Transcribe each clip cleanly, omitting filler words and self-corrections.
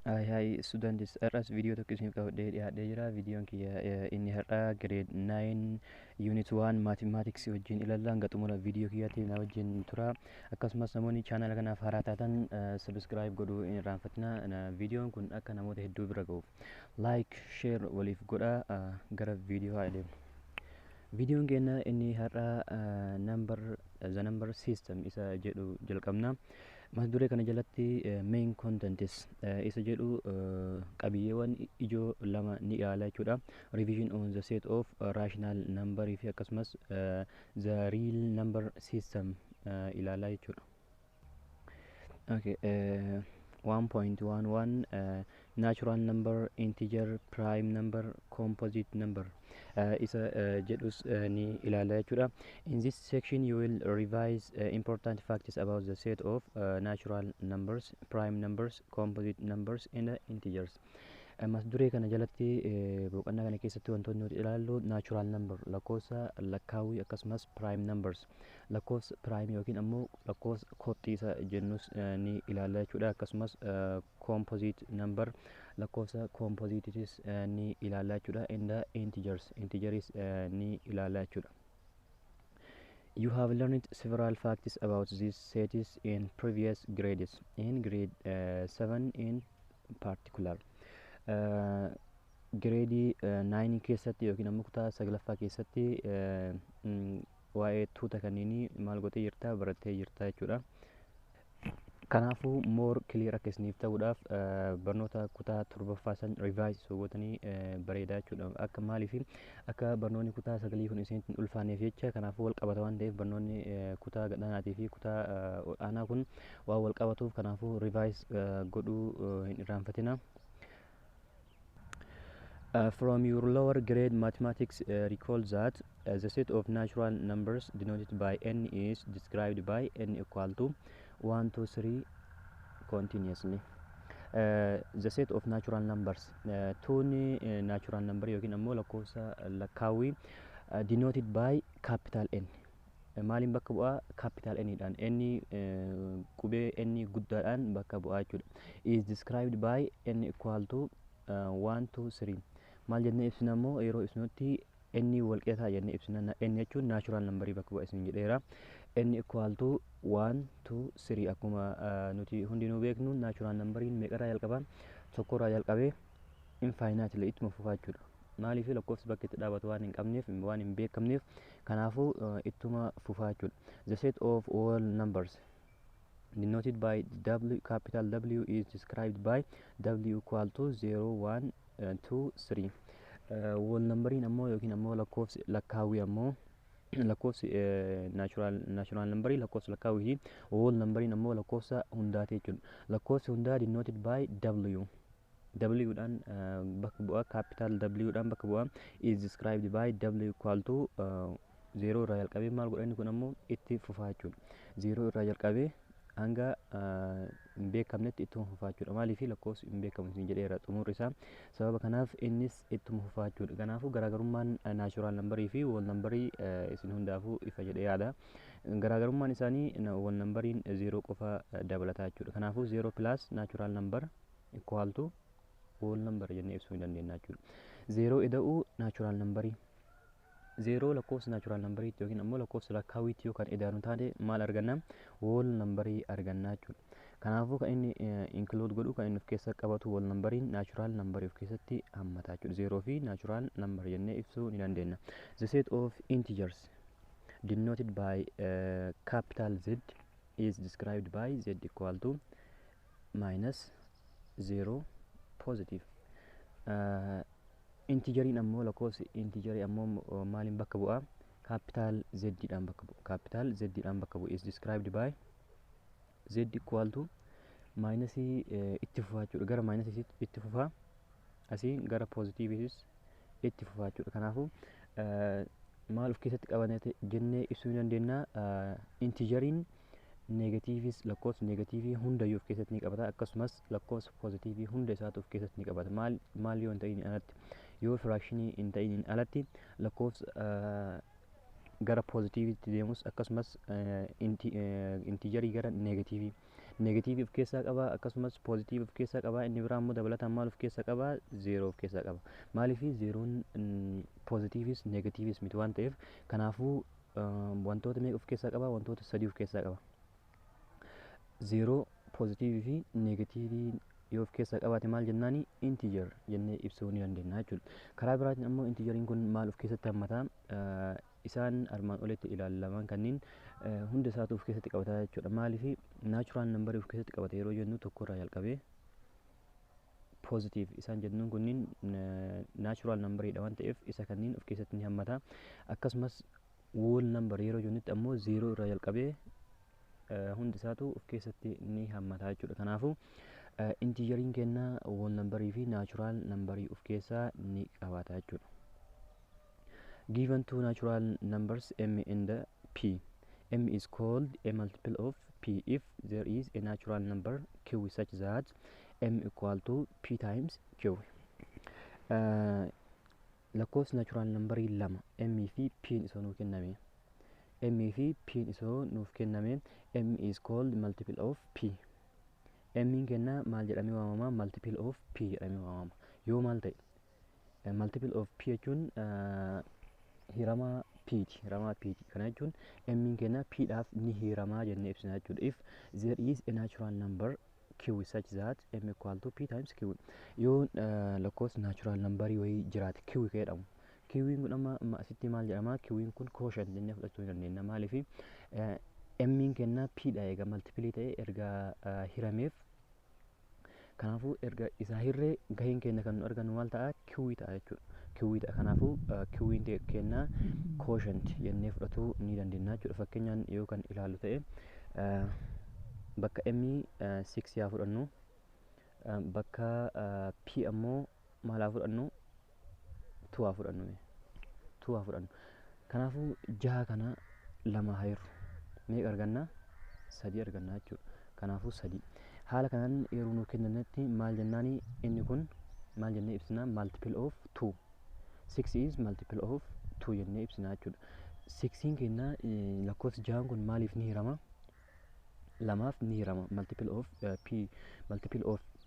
Hi students, RS video tokko isiniif qabadhee dhiyaadhee jira. Videoon kiyya inni har'aa grade 9 unit 1 mathematics wajjin ilaalla. Hanga xumura video kiyyaatiin na wajjin tura. Akkasumas namoonni channel kanaaf haaraa taatan subscribe godhuu hin irraanfatina. Videoon kun akka namoota hedduu bira ga'uuf like, share waliif godha. Gara video haa adeemnu. Videoon keenya inni har'aa the number system isa jedhu jalqabna. Mata duree kana jalatti main contents isa jedhu qabiyyeewwan ijoo lama ni ilaala jechuudha. Revision on the set of rational number fi akkasumas the real number system ilaala jechuudha. Okay, 1.11 natural number, integer, prime number, composite number isa jedhus ni ilaala jechuudha. In this section you will revise important facts about the set of natural numbers, prime numbers, composite numbers and integers. Mata duree kana jalatti boqonnaa kana keessatti wantoonni nuti ilaallu natural number lakkoofsa lakkaawii akkasumas prime numbers lakkoofsa prime yookiin ammoo lakkoofsa kottiisa jennus ni ilaalla jechuudha. Akkasumas composite number lakkoofsa compositeis ni ilaalla jechuudha. And integers ni ilaalla jechuudha. You have learned several facts about these sets in previous grades, in grade 7 in particular. Gradii 9 keessatti yookiin ammoo kutaa 9ffaa keessatti waa'ee tuuta kanneenii maal gootee jirta barattee jirta jechuudha. Kanaafuu more clear akka isiniif ta'uudhaaf barnoota kutaa 7ffaa san revise gootanii bareedaa jechuudha. Akka maaliif akka barnoonni kutaa 9 kun isinitti hin ulfaaneef jecha kanaafuu wal qabata waan ta'eef barnoonni kutaa gadhaanaatii fi kutaa aanaa kun waan wal qabatuuf kanaafuu revise godhuu hin irraanfatina. From your lower grade mathematics, recall that the set of natural numbers denoted by n is described by n equal to 1, 2, 3 continuously. The set of natural numbers tuuni natural number yookiin ammoo lakkoofsa lakkaawii denoted by capital N. Maaliin bakka bu'aa capital N dhaan n qubee n guddaadhaan bakka bu'aa jechuudha. Is described by n equal to 1, 2, 3. Maal jennee ibsina ammoo yeroo ibsinutti n walqixaa jennee ibsina. N jechuun natural number bakka bu'a isin jedheera. N equal to 1, 2, 3 akkuma nuti hundinuu beeknu natural numberiin meeqarraa jalqaba? Tokkorraa jalqabee infinitely ittuma fufaa jechuudha. Maaliif lakkoofsi bakka itti dhaabatu waan hin qabneef waan hin beekamneef kanaafuu ittuma fufaa jechuudha. The set of all numbers denoted by W, capital W is described by W equal to 0, 1, 2, 3. Whole numberiin ammoo yookiin ammoo lakkoofsi lakkaawii ammoo lakkoofsi natural numberii lakkoofsa lakkaawii whole numberiin ammoo lakkoofsa hundaati jechuudha. Lakkoofsi hundaa denoted by W. W dhaan bakka bu'aa capital W dhaan bakka bu'aa is described by W equal to 0 irraa jalqabee maal godha inni kun ammoo itti fufaa jechuudha. 0 irraa jalqabee hanga hin beekamnetti ittuma fufaa jechuudha. Maaliif lakkoofsi hin beekamu isin jedheera xumurri isaa. Sababa kanaaf innis ittuma fufaa jechuudha. Kanaafuu garaagarummaan natural numberii fi whole numberii isin hundaafuu ifa jedhee yaada. Garaagarummaan isaanii whole numberiin 0 qofa dabalataa jechuudha. Kanaafuu 0 plus natural number equal to whole number jennee ibsuu ni dandeenya jechuudha. 0 ida'uu natural numberii 0 lakkoofsa natural numberiitti yookiin ammoo lakkoofsa lakkaawiitti yoo kan idaanu taate maal arganna? Whole numberii argannaa jechuudha. Kanaafuu kan inni include godhu kan inni of keessa qabatu whole numberiin natural numberii of keessatti hammata jechuudha. 0 fi natural number jennee ibsuu ni dandeenya. The set of integers denoted by capital Z is described by Z equal to minus 0 positive. Integeriin ammoo lakkoofsi integerii ammoo maaliin bakka bu'aa? Capital Z dhaan bakka bu'u. Capital Z dhaan bakka bu'u is described by Z equal to minus itti fufaa jechuudha. Gara minus itti fufaa asii gara positiiviis itti fufaa jechuudha. Kanaafuu maal of keessatti qabanate jennee ibsuu ni dandeenya. Integeriin negatiivis lakkoofsa negatiivii hundayyuu of keessatti ni qabata. Akkasumas lakkoofsa positiivii hunda isaatu of keessatti ni qabata. Maal yoo hin ta'in alatti yoo fraactionii hin ta'in alatti lakkoofsa gara positiiviitti deemus akkasumas integerii gara negatiivii negatiivii of keessaa qaba akkasumas poozitiivii of keessaa qaba inni biraa immoo dabalataan maal of keessaa qaba zeeroo of keessaa qaba maaliifi zeeroon poozitiivis negatiivis miti waan ta'eef kanaafuu wantoota meeqa of keessaa qaba wantoota sadii of keessaa qaba zeeroo poozitiivii fi negatiivii yoo of keessaa qabaate maal jennaani intijar jennee ibsuu ni dandeenya jechuudha karaa biraatiin ammoo intijariin kun maal of keessatti hammata isaan armaan olitti ilaalaman kanneen hunda isaatu of keessatti qabata jechuudha maaliifi naachuraal nambarii of keessatti qabata yeroo jennu tokkorraa jalqabee poozitiiv isaan jennuun kunniin naachuraal nambariidha waan ta'eef isa kanneen of keessatti ni hammata akkasumas wool nambar yeroo jennutti ammoo zeeroo irraa jalqabee hundi isaatu of keessatti ni hammata jechuudha kanaafuu intijariin kennaa wool nambarii fi naachuraal nambarii of keessaa ni qabata jechuudha. Given two natural numbers m and p, m is called a multiple of p if there is a natural number q such that m equal to p times q. Lakkoofsi natural numberii lama m fi p isoo nuuf kenname m fi p isoo nuuf kenname m is called multiple of p. m kenna maal jedhamee waamama multiple of p jedhamee waamama yoo maal ta'e multiple of p jechuun hiramaa piiti kana jechuun m kenna p dhaaf ni hiramaa jennee ibsina jechuudha if there is a natural number q such that m equal to p times q yoo lakkoofsi natural numberii wayii jiraate q jedhamu q'n kun amma asitti maal jedhama q'n kun quotient jennee fudhachuu ni dandeenya maaliifi m kenna p dha eega multiply ta'e erga hirameef kanaafuu erga isaa hirree gaheen keenya kan nu argannu maal ta'a q ta'a jechuudha q ta'a kanaafuu q'n kennaa quotient jennee fudhachuu ni dandeenya jechuudha fakkeenyaan yoo kan ilaallu ta'e bakka m 6 yaa fudhannu bakka p ammoo maal haa fudhannu 2 haa fudhannu kanaafuu jaha kana lama hayru meeqa arganna 3 arganna jechuudha kanaafuu 3 haala kanaan yeroo nu kennanetti maal jennaani inni kun maal jennee ibsina multiple of 2 6 is multiple of 2 jennee ibsina jechuudha 6 kenna lakkoofsi jahaan kun maaliif ni hirama lamaaf ni hirama multiple of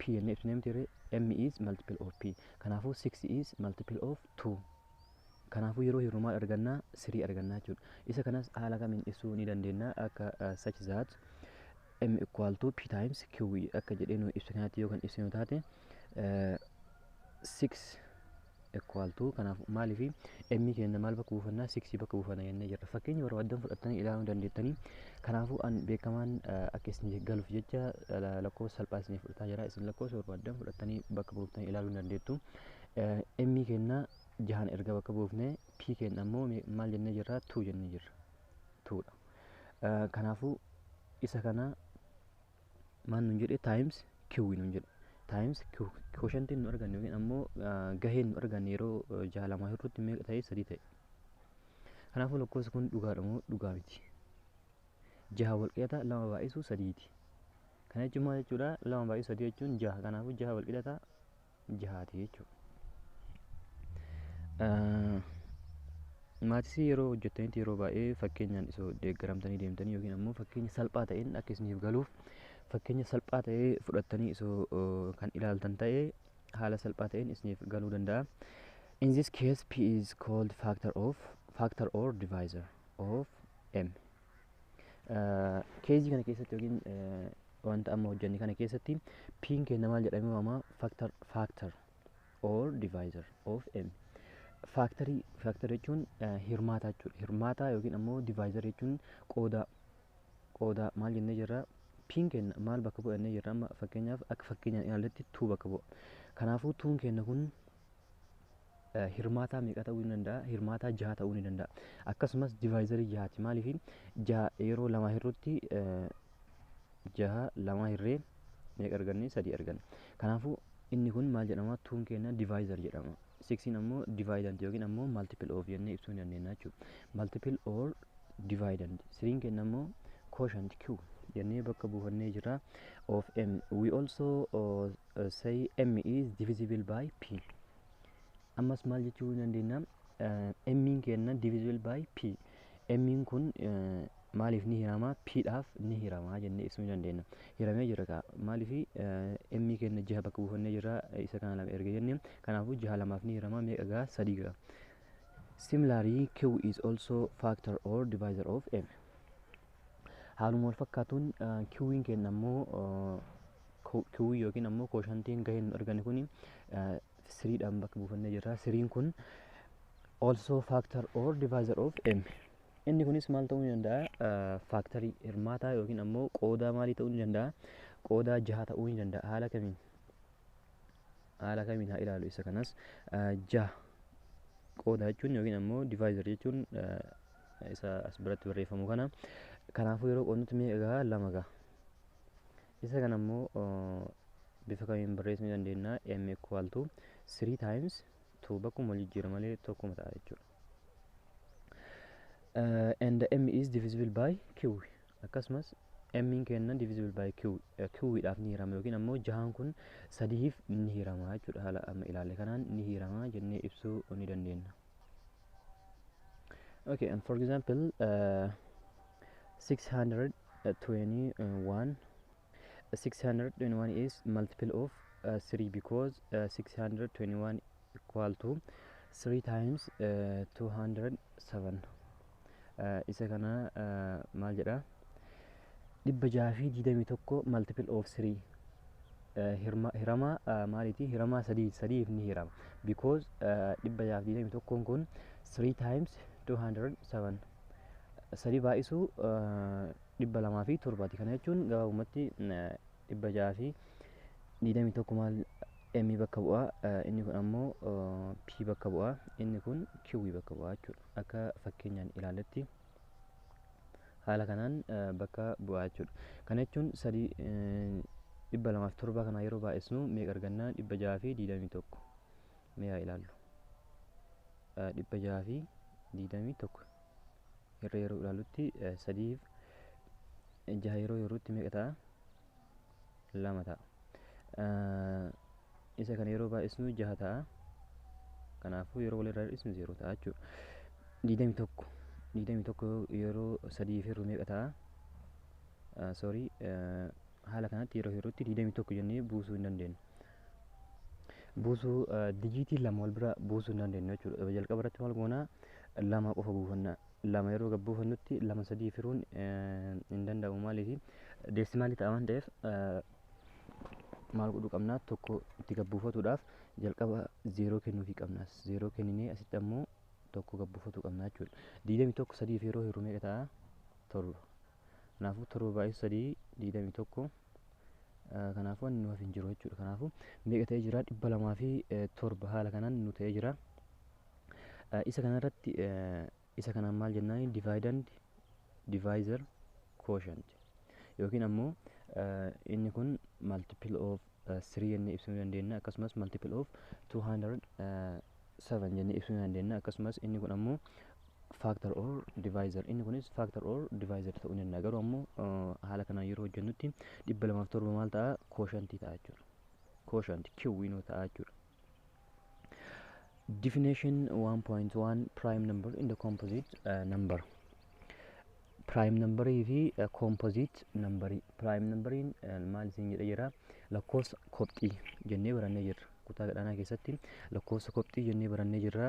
p jennee ibsina miti m is multiple of p kanaafuu 6 is multiple of 2 kanaafuu yeroo hirru maal argannaa 3 argannaa jechuudha isa kanas haala kamiin ibsuu ni dandeenya akka such that m equal to p times q akka jedhee nu ibsa kanatti yoo kan ibsinu taate 6 equal to kanaaf maaliifi m kenna maal bakka buufannaa 6 bakka buufanna jennee jirra fakkeenya barbaadan fudhattanii ilaaluu dandeettanii kanaafuu an beekamaan akka isin galuuf jecha lakkoofsa salphaa isin fudhataa jira isin lakkoofsa barbaadan fudhattanii bakka buuftanii ilaaluu dandeettu m kenna jahan erga bakka buufne p kenna ammoo maal jennee jirra 2 jennee jirra 2 dha kanaafuu isa kana maan nun jedhe times q nun jedhe times q quotient nu arganne yookiin ammoo gaheen nu arganne yeroo jaha lamaa hirrutti meeqa ta'e 3 ta'e kanaafuu lakkoofsi kun dhugaadha moo dhugaa miti jaha walqixa lama baay'isu 3ti kana jechuun maal jechuudha lama baay'isu 3 jechuun jaha kanaafuu jaha walqixa jahaati jechuudha maatisii yeroo hojjettanitti yeroo baay'ee fakkeenyaan isoo deeggaramtanii deemtanii yookiin ammoo fakkeenya salphaa ta'een akka isiniif galuuf fakkeenya salphaa ta'ee fudhattanii isoo kan ilaaltan ta'ee haala salphaa ta'een isiniif galuu danda'a. In this case p is called factor or divisor of m. Keezii kana keessatti yookiin wanta amma hojjenne kana keessatti p'n kenna maal jedhamee waamama factor or divisor of m. Factory jechuun hirmaataa jechuudha. Hirmaataa yookiin ammoo divisor jechuun qooda maal jennee jirra p'n kenna maal bakka bu'annee jirra amma fakkeenyaaf akka fakkeenyaan ilaalletti 2 bakka bu'a. Kanaafuu 2 kenna kun hirmaataa meeqa ta'uu ni danda'a hirmaataa 6 ta'uu ni danda'a akkasumas divisorii 6ti maaliif 6 yeroo lama hirrutti 6 lama hirree meeqa arganne 3 arganne. Kanaafuu inni kun maal jedhama 2 kenna divisor jedhama. 6 ammoo dividend yookiin ammoo multiple of jennee ibsuu ni dandeenya jechuudha. Multiple or dividend 3 kenna ammoo quotient q jennee bakka buufannee jira of m. We also say m is divisible by p. Ammas maal jechuu ni dandeenya m kenna divisible by p. M kun maaliif ni hirama pidhaaf ni hirama jennee ibsuu dandeenya. Hiramee jira kaa maaliif emmi kenna jaha bakka buufannee jira isa kana lama erga jennee kanaafuu jaha lamaaf ni hirama meeqa gaa sadii gaa. Similarly q is also factor or divisor of m. Haaluma wal fakkaatuun q'n kenna ammoo q yookiin ammoo kooshantiin gahee nu argane kuni siriidhaan bakka buufannee jira. Siriin kun also factor or divisor of m. Inni kunis maal ta'uu ni danda'a faaktarii hirmaataa yookiin ammoo qoodaa maalii ta'uu ni danda'a qoodaa jaha ta'uu ni danda'a. Haala kamiin haa ilaalu isa kanas jaha qoodaa jechuun yookiin ammoo divaayizar jechuun isa as biratti barreeffamu kana. Kanaafuu yeroo qoodnutti meeqa lama gaa. Isa kana ammoo bifa kamiin barreessuu ni dandeenya m equal to 3 times 2 bakkuma wal jijjiira malee tokkuma ta'a jechuudha. And m is divisible by q. Akkasumas m kenna divisible by q. Q'dhaaf ni hirama yookiin ammoo jahaan kun sadiif ni hirama jechuudha. Haala amma ilaalle kanaan ni hirama jennee ibsuu ni dandeenya. Okay, and for example 621 is multiple of 3 because 621 equal to 3 times 207. Isa kana maal jedha 621 multiple of 3 hirama maaliti hirama sadiif ni hirama because 621 kun 3 times 207 sadii baay'isu 207 kana jechuun gabaabumatti 621 maal m bakka bu'a inni kun ammoo p bakka bu'a inni kun q bakka bu'a jechuudha. Akka fakkeenyaan ilaalletti haala kanaan bakka bu'a jechuudha. Kana jechuun 207 kana yeroo baay'isnu meeqa arganna 621 mee haa ilaallu 621 yeroo ilaallutti sadiif jaha yeroo yerootti meeqa ta'a lama ta'a. Isa kana yeroo baay'isnu jaha ta'a. Kanaafuu yeroo walirraa hir'isnu 0 ta'a jechuudha. 21 yeroo sadiif hir'u meeqa ta'a? Haala kanatti yeroo yerootti 21 jennee buusuu hin dandeenyu. Buusuu dijiitii lama wal bira buusuu hin dandeenyu jechuudha. Jalqaba irratti maal goonaa lama qofa buufanna. Lama yeroo gabbuufannutti lama sadii firuun hin danda'amu maaliif deesimaalii ta'a waan ta'eef maal godhuu qabnaa tokko itti gabbuufatuudhaaf jalqaba 0 kennuufii qabna. 0 kenninee asitti ammoo tokko gabbuufatu qabna jechuudha. 21 sadiif yeroo hir'u meeqa ta'a? 7. Kanaafuu 7 baay'isuu 3 21 kanaafuu inni nuuf hin jiru jechuudha. Kanaafuu meeqa ta'ee jira 207 haala kanaan nu ta'ee jira. Isa kanarratti isa kanaan maal jennaan dividend divisor quotient yookiin ammoo inni kun multiple of 3 jennee ibsuu dandeenya. Akkasumas multiple of 207 jennee ibsuu dandeenya. Akkasumas inni kun ammoo factor or divisor inni kunis factor or divisor ta'uu danda'a. Garuu ammoo haala kanaan yeroo hojjennutti 207 maal ta'a quotient ta'a jechuudha. Quotient q winoo ta'a jechuudha. Definition 1.1 prime number in the composite number. Prime number fi composite number. Prime numberiin maal isin jedha jira lakkoofsa kopxii jennee barannee jirra. Kutaa gadhaanaa keessatti lakkoofsa kopxii jennee barannee jirra.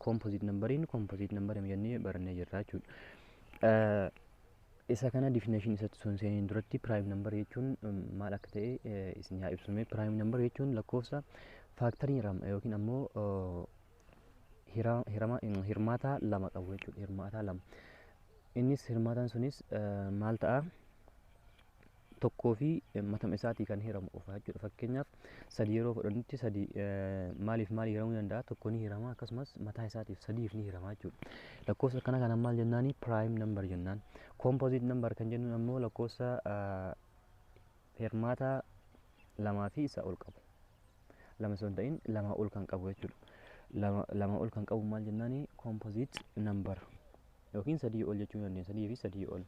Composite numberiin composite number jennee barannee jirra jechuudha. Isa kana definition isatti sun seenin duratti prime number jechuun maal akka ta'e isin haa ibsume. Prime number jechuun lakkoofsa faaktarii yookiin ammoo hirmaata lama qabu jechuudha. Hirmaata lama. Innis hirmaataan sunis maal ta'a? Tokkoo fi matama isaatii kan hiramu qofa jechuudha. Fakkeenyaaf 3 yeroo fudhannutti 3 maaliif maal hiramuu danda'a? Tokko ni hirama akkasumas mataa isaatiif 3 ni hirama jechuudha. Lakkoofsa kana kana maal jennaani? Prime number jennaan. Composite number kan jennuun ammoo lakkoofsa hirmaata lamaa fi isaa ol qabu. Lama osoo hin ta'in lama ol kan qabu jechuudha. Lama ol kan qabu maal jennaani? Composite number yookiin 3 ol jechuu dandeenya. 3 fi 3 ol.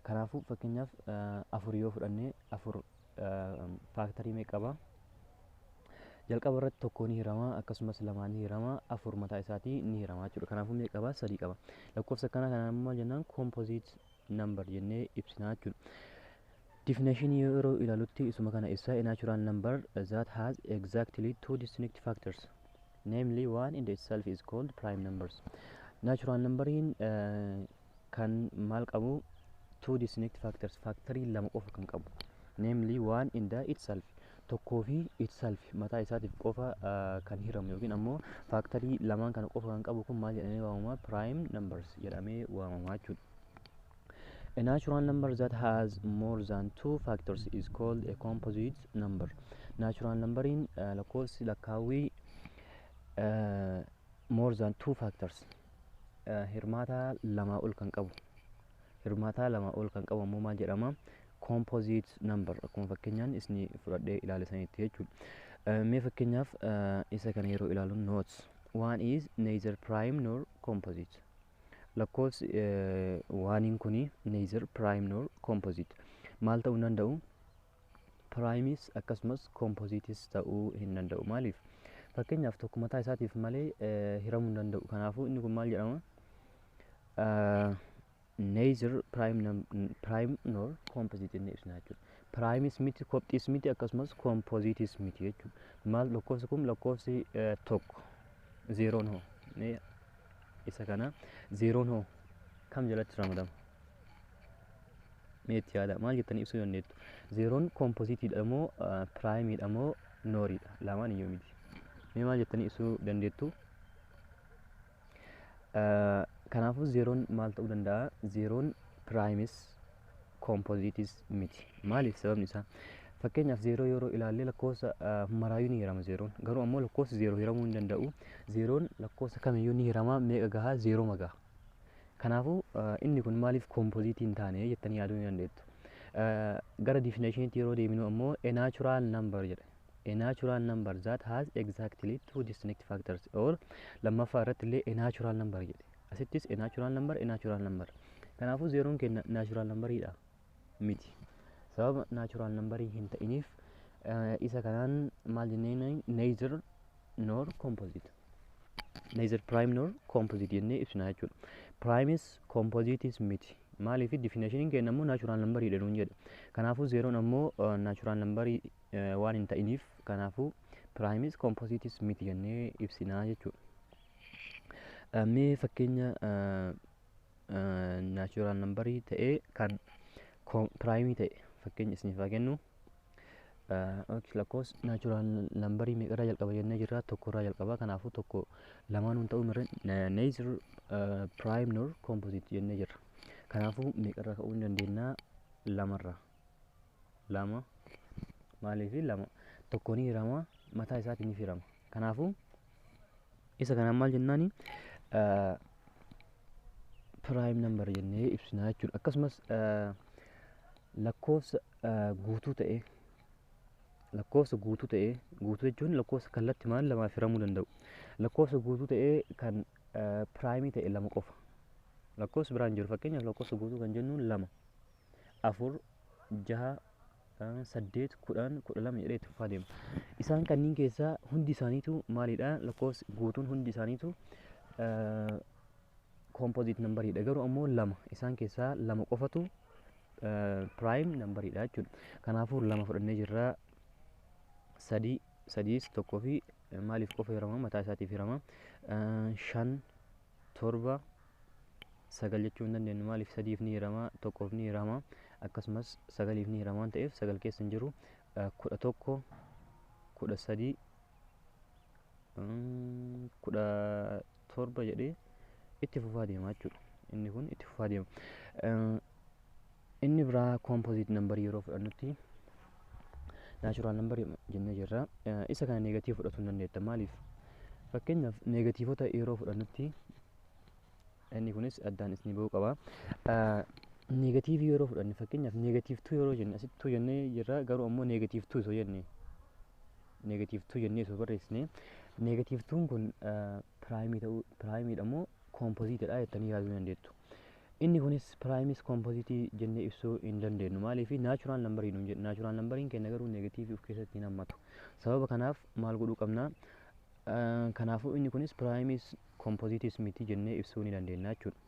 Kanaafuu fakkeenyaaf 4 yoo fudhannee 4 faaktarii meeqa qaba? Jalqaba irratti tokko ni hirama akkasumas lama ni hirama 4 mataa isaatii ni hirama jechuudha. Kanaafuu meeqa qaba? 3 qaba. Lakkoofsa kana maal jennaan? Composite number jennee ibsinaa jechuudha. Definition yeroo ilaalutti isuma kana isa a natural number that has exactly two distinct factors, namely one in itself is called prime numbers. Natural numbering kan maal qabu two distinct factors, factory lama qofa kan qabu, namely one in the itself, tokkoo fi itself mataa isaatiif qofa kan hiramu yookiin ammoo factory lamaan kana qofa kan qabu kun maal jedhamee waamama? Prime numbers jedhamee waamama jechuudha. A natural number that has more than two factors is called a composite number. Natural numbering lakkoofsi lakkaawwii more than two factors hirmaata lamaa ol kan qabu, hirmaata lamaa ol kan qabu ammoo maal jedhama? Composite number. Akkuma fakkeenyaan isni fudhadhee ilaalisanitti jechuudha. Mee fakkeenyaaf isa kana yeroo ilaalu notes one is neither prime nor composite. Lakkoofsi waaniin kuni neither prime nor composite maal ta'uu hin danda'u? Primes akkasumas composites ta'uu hin danda'u. Maaliif? Fakkeenyaaf tokko mataa isaatiif malee hiramuu hin danda'u. Kanaafuu inni kun maal jedhama? Neither prime nor composite jennee ibsina jechuudha. Primes miti, kopxiis miti, akkasumas composites miti jechuudha. Maal lakkoofsi kun? Lakkoofsi tokko zeeroon hoo? Isa kana zeeroon hoo kam jalatti ramadama? Meetti yaada? Maal jettanii ibsuu dandeettu? Zeeroon compositeedha moo primeedha moo nooriidha? Lamaan iyyuu miti. Mee maal jettanii ibsuu dandeettu? Kanaafuu zeeroon maal ta'uu danda'a? Zeeroon primes composites miti. Maaliif? Sababni isaa fakkeenyaaf zeeroo yeroo ilaalle lakkoofsa maraayyuu ni hirama zeeroon, garuu ammoo lakkoofsa zeeroo hiramuu hin danda'u. Zeeroon lakkoofsa kamiyyuu ni hirama, meeqa gahaa? Zeeroo magaa. Kanaafuu inni kun maaliif composite hin taane jettanii yaaduu ni dandeettu. Gara definitionitti yeroo deeminu ammoo a natural number jedha. A natural number that has exactly two distinct factors, or lammaffaa irratti illee a natural number jedhe. Asittis a natural number, a natural number. Kanaafuu zeeroon keenya natural numberidha miti. Sababa natural numberii hin ta'iniif isa kanaan maal jennee neither nor composite, neither prime nor composite jennee ibsina jechuudha. Primes composites miti. Maaliif? Definitioniin keenya ammoo natural numberidha nuun jedha. Kanaafuu zeeroon ammoo natural numberii waan hin ta'iniif kanaafuu primes composites miti jennee ibsina jechuudha. Mee fakkeenya natural numberii ta'ee kan primii ta'e fakkeenya isiniif haa kennu. Lakkoofsi natural numberii meeqarraa jalqaba jennee jirra? Tokkorraa jalqaba. Kanaafuu tokko lamaanuun ta'uu mirre neither prime nor composite jennee jirra. Kanaafuu meeqarraa ka'uu hin dandeenya? Lamarraa. Lama. Maaliif? Lama. Tokko ni hirama, mataa isaatiin ni hirama. Kanaafuu isa kanaan maal jennaani? Prime number jennee ibsina jechuudha. Akkasumas lakkoofsa guutuu ta'e, lakkoofsa guutuu ta'e, guutuu jechuun lakkoofsa kallattii maal lamaaf hiramuu danda'u. Lakkoofsa guutuu ta'e kan primii ta'e lama qofa. Lakkoofsi biraan jiru fakkeenyaaf lakkoofsa guutuu kan jennuun 2, 4, 6, 8, 10, 12 jedhee itti fufaa deema. Isaan kanneen keessaa hundi isaaniitu maalidha? Lakkoofsi guutuun hundi isaaniitu composite numberidha. Garuu ammoo 2 isaan keessaa 2 qofatu prime numberidha jechuudha. Kanaafuu 2 fudhannee jirra. 3 tokkoo fi maaliif qofa hirama? Mataa isaatiif hirama. 5, 7, 9 jechuu hin dandeenyu. Maaliif? 3f ni hirama, tokkoof ni hirama, akkasumas 9f ni hirama waan ta'eef 9 keessa hin jiru. 11, 13, 17 jedhee itti fufaa deema jechuudha. Inni kun itti fufaa deema. Inni biraa composite number yeroo fudhannutti natural number jennee jirra. Isa kana negatiiv fudhachuu hin dandeetta. Maaliif? Fakkeenyaaf negatiivota yeroo fudhannutti inni kunis addaan isin bahuu qaba. Negatiivii yeroo fudhanne fakkeenyaaf negatiiv 2 yeroo jenne asitti 2 jennee jirra, garuu ammoo negatiiv 2 osoo jenne negatiiv 2 jennee osoo barreessine negatiiv 2 kun primiidha moo compositeedha jettanii yaaduu dandeettu. Inni kunis primes composite jennee ibsuu hin dandeenyu. Maaliif? Natural numberii nuun jedhu. Natural numberiin keenya garuu negatiivii of keessatti hin hammatu. Sababa kanaaf maal godhuu qabna? Kanaafuu inni kunis primes composites miti jennee ibsuu ni dandeenya jechuudha.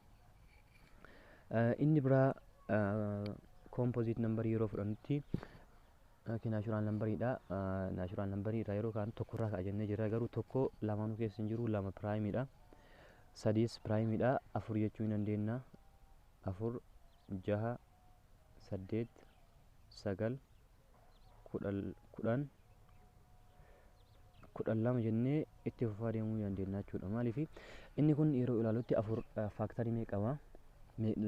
Inni biraa composite number yeroo fudhannutti natural numberidha. Natural numberii irraa yeroo kaan tokkorraa ka'a jennee jira, garuu tokko lamaanuu keessa hin jiru, lama piraayimiidha, sadiis piraayimiidha, afur jechuu hin dandeenya. Afur, jaha, saddeet, sagal, kudhan lama jennee itti fufaa deemuu dandeenya jechuudha. Maaliif inni kun yeroo ilaalutti afur faaktarii meeqaba,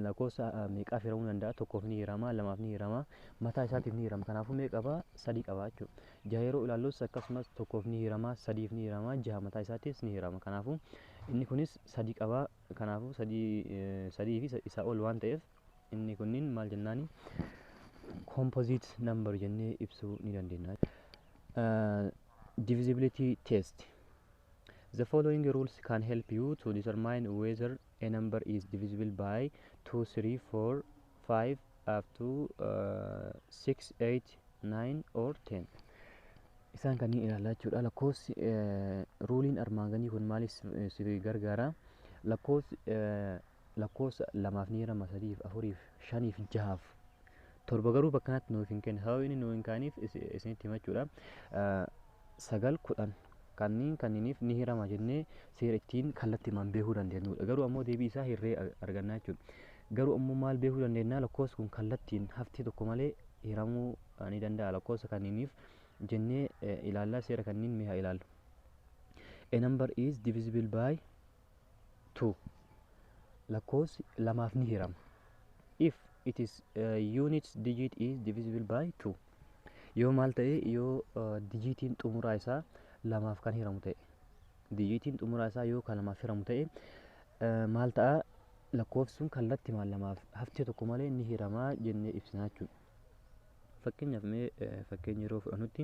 lakkoofsa meeqaaf hiramuu danda'a? Tokkoof ni hirama, lamaaf ni hirama, mataa isaatiif ni hirama. Kanaafuu meeqaba? Sadii qaba jechuudha. Jaha yeroo ilaalus akkasumas tokkoof ni hirama, sadiif ni hirama, jaha mataa isaatiif ni hirama. Kanaafuu inni kunis sadii qaba. Kanaafuu sadii fi isaa ol waan ta'eef inni kunniin maal jennaani? Composite number jennee ibsuu ni dandeenya. Divisibility test. The following rules can help you to determine whether a number is divisible by 2, 3, 4, 5 up to 6, 8, 9 or 10. Isaan kanneen ilaalaa jechuudha. Lakkoofsi ruuliin armaan gadii kun maaliif si gargaara? Lakkoofsa lamaaf ni hirama, sadiif, afuriif, shaniif, jahaaf, torba garuu bakka kanatti nuuf hin kennu. Sababni nuuf hin kaaniif isinitti himachuudha. Sagal, kudhan kanniiniif ni hirama jennee seera ittiin kallattiimaan beekuu dandeenyudha. Garuu ammoo deebii isaa hirree argannaa jechuudha. Garuu ammoo maal beekuu dandeenya? Lakkoofsi kun kallattiin hafti tokko malee hiramuu ni danda'a. Lakkoofsa kanniiniif jennee ilaallaa. Seera kanniin mee haa ilaallu. A number is divisible by 2. Lakkoofsi lamaaf ni hirama. If it is unit digit is divisible by 2. Yoo maal ta'e, yoo dijiitiin xumuraa isaa lamaaf kan hiramu ta'e, dijiitiin xumuraa isaa yoo kan lamaaf hiramu ta'e maal ta'a? Lakkoofsi sun kallattiimaan lamaaf haftee tokko malee ni hiramaa jennee ibsina jechuudha. Fakkeenyaaf mee fakkeenya yeroo fudhannutti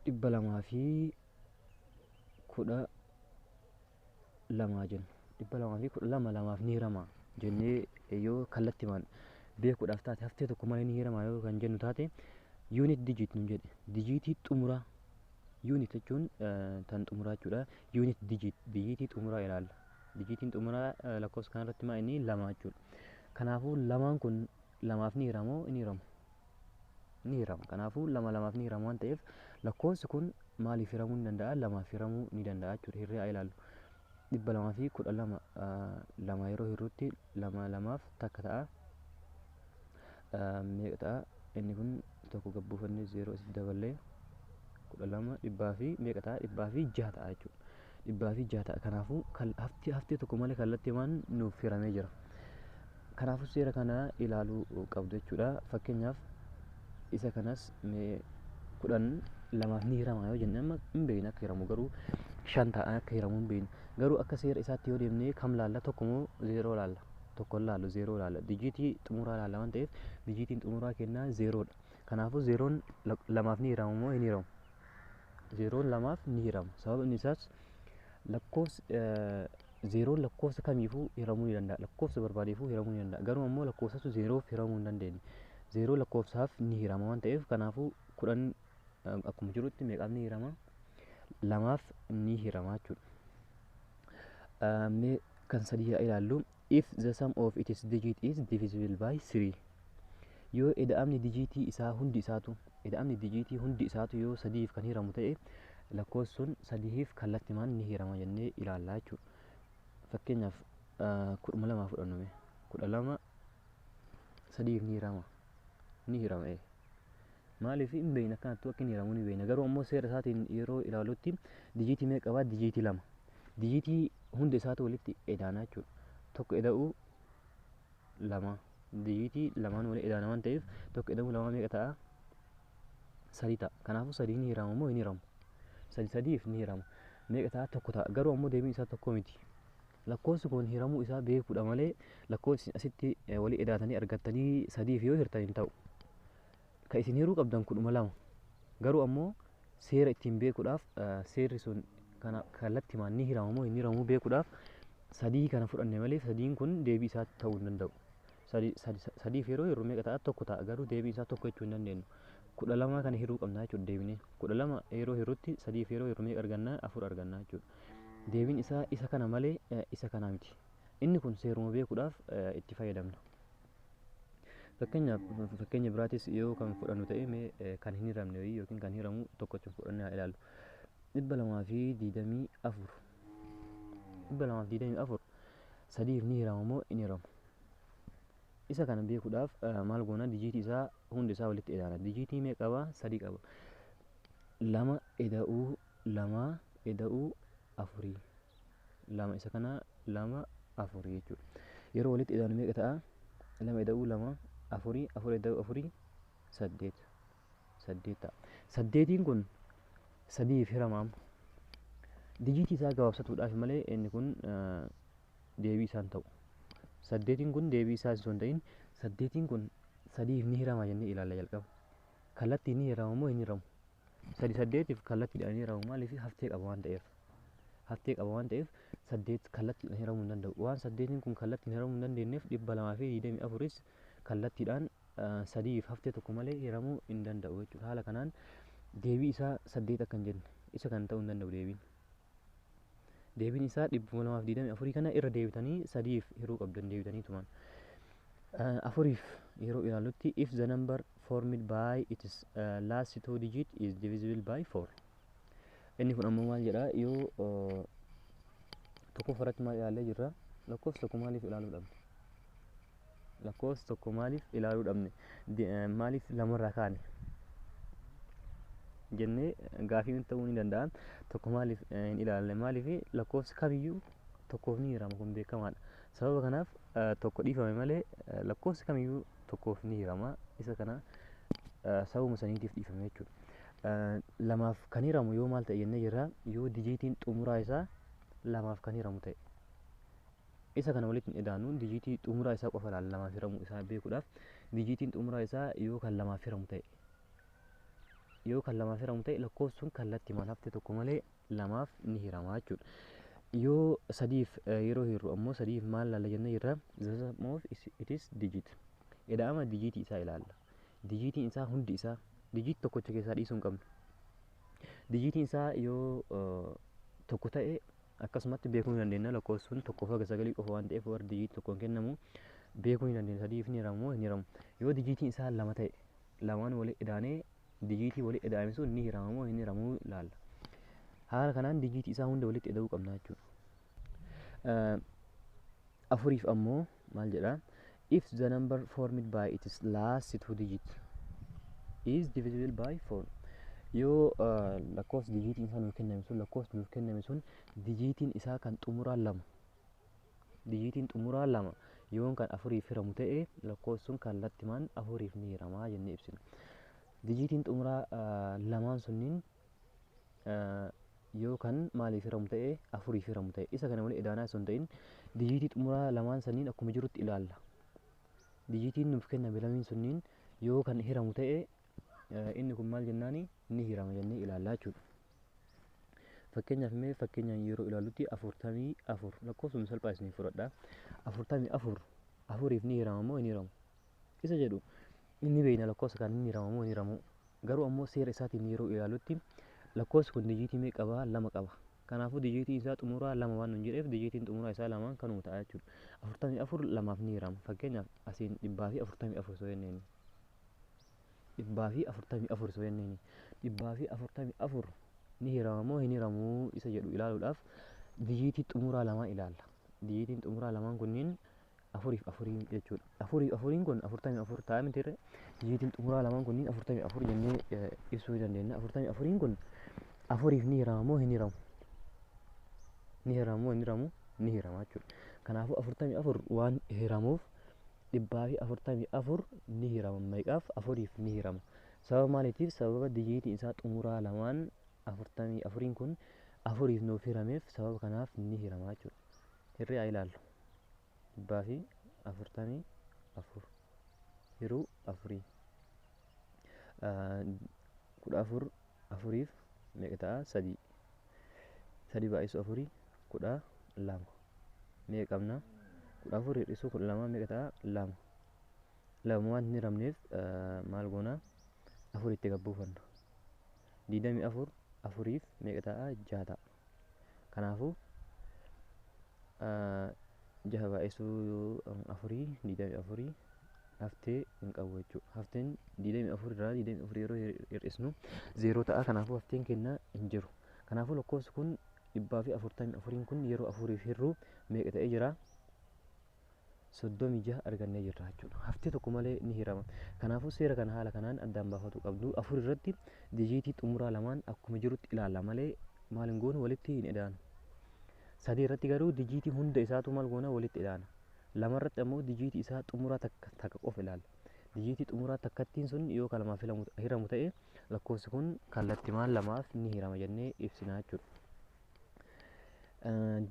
212 jennu. 212 lamaaf ni hirama jennee yoo kallattiimaan beekuudhaaf taate, haftee tokko malee ni hirama yoo kan jennu taate, unit digit nun jedhe. Dijiitii xumuraa. Unit jechuun tan xumuraa jechuudha. Unit digit, dijiitii xumuraa ilaalla. Dijiitiin xumuraa lakkoofsa kanarratti maa inni? Lama jechuudha. Kanaafuu lamaan kun lamaaf ni hiramoo? Ni hiramu. Ni hirama. Kanaafuu lamaaf ni hirama waan ta'eef lakkoofsi kun maaliif hiramuu ni danda'a? Lamaaf hiramuu ni danda'a jechuudha. Hirree haa ilaallu. 212 lama yeroo hirrutti lamaaf takka ta'a. Meeqa ta'a? Inni kun tokko gabbuufannee 0 itti daballee 12 dhibbaa fi meeqa ta'a? 600 ta'a jechuudha. 600 ta'a. Kanaafuu haftee tokko malee kallattiimaan nuuf hiramee jira. Kanaafuu seera kana ilaaluu qabdu jechuudha. Fakkeenyaaf isa kanas 12 ni hirama yoo jenne amma hin beekne akka hiramu, garuu 5 ta'a akka hiramu hin beekne. Garuu akka seera isaatti yoo deemnee kam laalla? Tokko moo 0 laalla? Tokko laallu 0 laalla. Dijiitii xumuraa laalla waan ta'eef dijiitiin xumuraa kennaa 0dha. Kanaafuu 0n lamaaf ni hiramu moo hin hiramu? 0n lamaaf ni hirama. Sababni isaas lakkoofsi 0n lakkoofsa kamiifuu hiramuu ni danda'a. Lakkoofsa barbaadeefuu hiramuu ni danda'a. Garuu ammoo lakkoofsatu 0f hiramuu hin dandeenye. 0 lakkoofsaaf ni hirama waan ta'eef kanaafuu 10 akkuma jirutti meeqaaf ni hirama? Lamaaf ni hirama jechuudha. Mee kan sadii ilaallu. If the sum of its digit is divisible by 3. Yoo ida'amni dijiitii isaa hundi isaatu yoo sadiif kan hiramu ta'e, lakkoofsi sun sadiif kallattiimaan ni hirama jennee ilaallaa jechuudha. Fakkeenyaaf 12 fudhannume. 12 sadiif ni hirama. Maaliif hin beekne akkanattuu akka hin hiramuu ni beekna. Garuu ammoo seera isaatiin yeroo ilaalutti dijiitii meeqa qaba? Dijiitii 2. Dijiitii hunda isaatu walitti edaana jechuudha. Tokko eda'uu 2. Dijiitii lamaan waliin edaana waan ta'eef tokko eda'uu 2 meeqa ta'a? 3 ta'a. Kanaafuu 3 ni hirama moo hin hiramu? Sadiif ni hirama. Meeqa ta'a? Tokko ta'a. Garuu ammoo deebiin isaa tokko miti. Lakkoofsi kun hiramuu isaa beekuudha malee lakkoofsi asitti walii edaatanii argattanii sadiif yoo hirtan hin ta'u. Kan isin hiruu qabdan 12. Garuu ammoo seera ittiin beekuudhaaf seerri sun kallattiimaan ni hirama moo hin hiramu beekuudhaaf sadii kana fudhanne malee sadiin kun deebii isaa ta'uu hin danda'u. Sadiif yeroo hirru meeqa ta'a? Tokko ta'a. Garuu deebii isaa tokko jechuu hin dandeenyu. 12 kana hiruu qabna jechuudha deebinee. 12 yeroo hirrutti sadiif yeroo hirru meeqa argannaa? 4 argannaa jechuudha. Deebiin isaa isa kana malee isa kana miti. inni kun seeruma beekuudhaaf itti fayyadamna. Fakkeenya biraatis yoo kan fudhannu ta'e mee kan hin hiramne yookiin kan hiramu tokkocha fudhannee haa ilaallu. 224 224 sadiif ni hirama moo hin hiramu? Isa kana beekuudhaaf maal goona? Dijiitii isaa hundi isaa walitti idaana. Dijiitii mee qaba? 3 qaba. 2 ida'uu 2 ida'uu 4 2 isa kana 2 4 jechuudha. Yeroo walitti idaanu meeqa ta'a? 2 ida'uu 2 4 4 ida'uu 4 8 8 ta'a. 8 kun sadiif hiramaam. Dijiitii isaa gabaabsatuudhaaf malee inni kun deebii isaan ta'u. 8 kun deebii isaa osoo hin ta'in 8 kun sadiif ni hirama jennee ilaalla jalqaba. Kallattii ni hirama moo hin hiramu? 8 kallattiidhaan ni hiramu. Maaliif? Haftee qaba waan ta'eef. Haftee qaba waan ta'eef 8 kallattiidhaan hiramuu hin danda'u. Waan 8 kun kallattiin hiramuu hin dandeenyeef 224 kallattiidhaan sadiif haftee tokko malee hiramuu hin danda'u jechuudha. Haala kanaan deebii isaa 8 akka hin jenne isa kan ta'uu hin danda'u deebiin. Deebiin isaa 224 kana irra deebitanii sadiif hiruu qabdan deebitanii tuman. Afuriif yeroo ilaallutti if the number formed by its last 2 digit is divisible by 4. Inni kun ammoo maal jedha? Yoo tokko irratti maal ilaallee jirra? Lakkoofsa tokko maaliif ilaaluu dhabne? Lakkoofsa tokko maaliif ilaaluu dhabne? Maaliif lamarraa kaane jennee gaafii ta'uu ni danda'a. Tokko maaliif hin ilaalle? Maaliif lakkoofsi kamiyyuu tokkoof ni hirama, kun beekamaadha. Sababa kanaaf tokko dhiifame malee lakkoofsi kamiyyuu tokkoof ni hirama. Isa kana sababuma saniitiif dhiifame jechuudha. Lamaaf kan hiramu yoo maal ta'e jennee jirra? Yoo dijiitiin xumuraa isaa lamaaf kan hiramu ta'e. Isa kana walitti hin idaanu. Dijiitii xumuraa isaa qofa ilaalla lamaaf hiramuu isaa beekuudhaaf. Dijiitiin xumuraa isaa yoo kan lamaaf hiramu ta'e. Yoo kan lamaaf hiramu ta'e lakkoofsi sun kallattiimaan haftee tokko malee lamaaf ni hirama jechuudha. Yoo sadiif yeroo hirru ammoo sadiif maal ilaalla jennee jirra? The sum of its digit. Ida'ama dijiitii isaa ilaalla. Dijiitiin isaa hundi isaa dijiit tokkocha keessaa dhiisuu hin qabnu. Dijiitiin isaa yoo tokko ta'e akkasumatti beekuu ni dandeenya. Lakkoofsi sun tokkoof haga 9 qofa waan ta'eef warra dijiitii tokkoon kennamu beekuu ni dandeenya. Sadiif ni hiramu moo hin hiramu? Yoo dijiitiin isaa 2 ta'e lamaan walitti idaanee dijiitii walitti ida'ame sun ni hirama moo hin hiramu ilaalla. Haala kanaan dijiitii isaa hunda walitti ida'uu qabna jechuudha. Afuriif ammoo maal jedha? If the number formed by its last 2 digit is divisible by 4. Yoo lakkoofsi dijiitiin isaa nuuf kenname sun lakkoofsi nuuf kenname sun dijiitiin isaa kan xumuraa 2 dijiitiin xumuraa 2 yoo kan afuriif hiramu ta'e lakkoofsi sun kallattiimaan afuriif ni hirama jennee ibsina. Dijiitiin xumuraa lamaan sunniin yoo kan maaliif hiramu ta'e afuriif hiramu ta'e isa kana walitti idaanaa osoo hin ta'in dijiitii xumuraa lamaan sanniin akkuma jirutti ilaalla. Dijiitiin nuuf kenname lamiin sunniin yoo kan hiramu ta'e inni kun maal jennaani ni hirama jennee ilaallaa jechuudha. Fakkeenyaaf mee fakkeenyaan yeroo ilaallutti 44 lakkoofsuma salphaa isiniif fudhadha. 44 afuriif ni hirama moo hin hiramu? Isa jedhu inni beekna lakkoofsa kan inni hirama moo hin hiramu. Garuu ammoo seera isaatiin yeroo ilaallutti lakkoofsi kun dijiitii mee qaba? 2 qaba. Kanaafuu dijiitiin isaa xumuraa 2 waan nun jedheef dijiitiin xumuraa isaa 2 kanuma ta'a jechuudha. 44 lamaaf ni hirama. Fakkeenyaaf asiin 244 soo jenneen. 244 soo jenneen. 244 ni hirama moo hin hiramu isa jedhu ilaaluudhaaf dijiitii xumuraa 2 ilaalla. Dijiitiin xumuraa 2 kunniin afuriif afurii jechuudha. Afuriif afuriin kun 44 ta'a miti irra. Dijiitiin xumuraa 2 kunniin 44 jennee ibsuu dandeenya. 44 kun afuriif ni hirama moo hin hiramu? Ni hirama moo hin hiramu? Ni hirama jechuudha. Kanaafuu 44 waan hiramuuf 244 ni hirama. Meeqaaf? Afuriif ni hirama. Sababa maaliitiif? Sababa dijiitiin isaa xumuraa 2 44 kun afuriif nuuf hirameef sababa kanaaf ni hirama jechuudha. Hirrii haa ilaallu. 244 hiruu afurii 14 afuriif meeqa ta'a? 3 3 baay'isuu afurii 12 meeqa qabna? 14 hir'isuu 12 meeqa ta'a? 2 2 waan hin hiramneef maal goona? Afuritti gabbuufanna. 24 afuriif meeqa ta'a? 6 ta'a. Kanaafuu jaha baay'isuu afurii 24 haftee hin qabu jechuudha. Hafteen 24 irraa 24 yeroo hir'isnu 0 ta'a. Kanaafuu hafteen kennaa hin jiru. Kanaafuu lakkoofsi kun 144 kun yeroo afuriif hir'u meeqa ta'ee jira? 36 argannee jirra jechuudha. Haftee tokko malee ni hirama. Kanaafuu seera kana haala kanaan addaan baafatu qabdu. Afur irratti dijiitii xumuraa lamaan akkuma jirutti ilaalla malee maal hin goonu walitti hin edaanu. Sadii irratti garuu dijiitii hunda isaatu maal goona walitti edaana. Lama irratti ammoo dijiitii isaa xumuraa takka qofa ilaalla. Dijiitii xumuraa takkattiin sun yoo kan lamaaf hiramu ta'e lakkoofsi kun kallattimaan lamaaf ni hirama jennee ibsina jechuudha.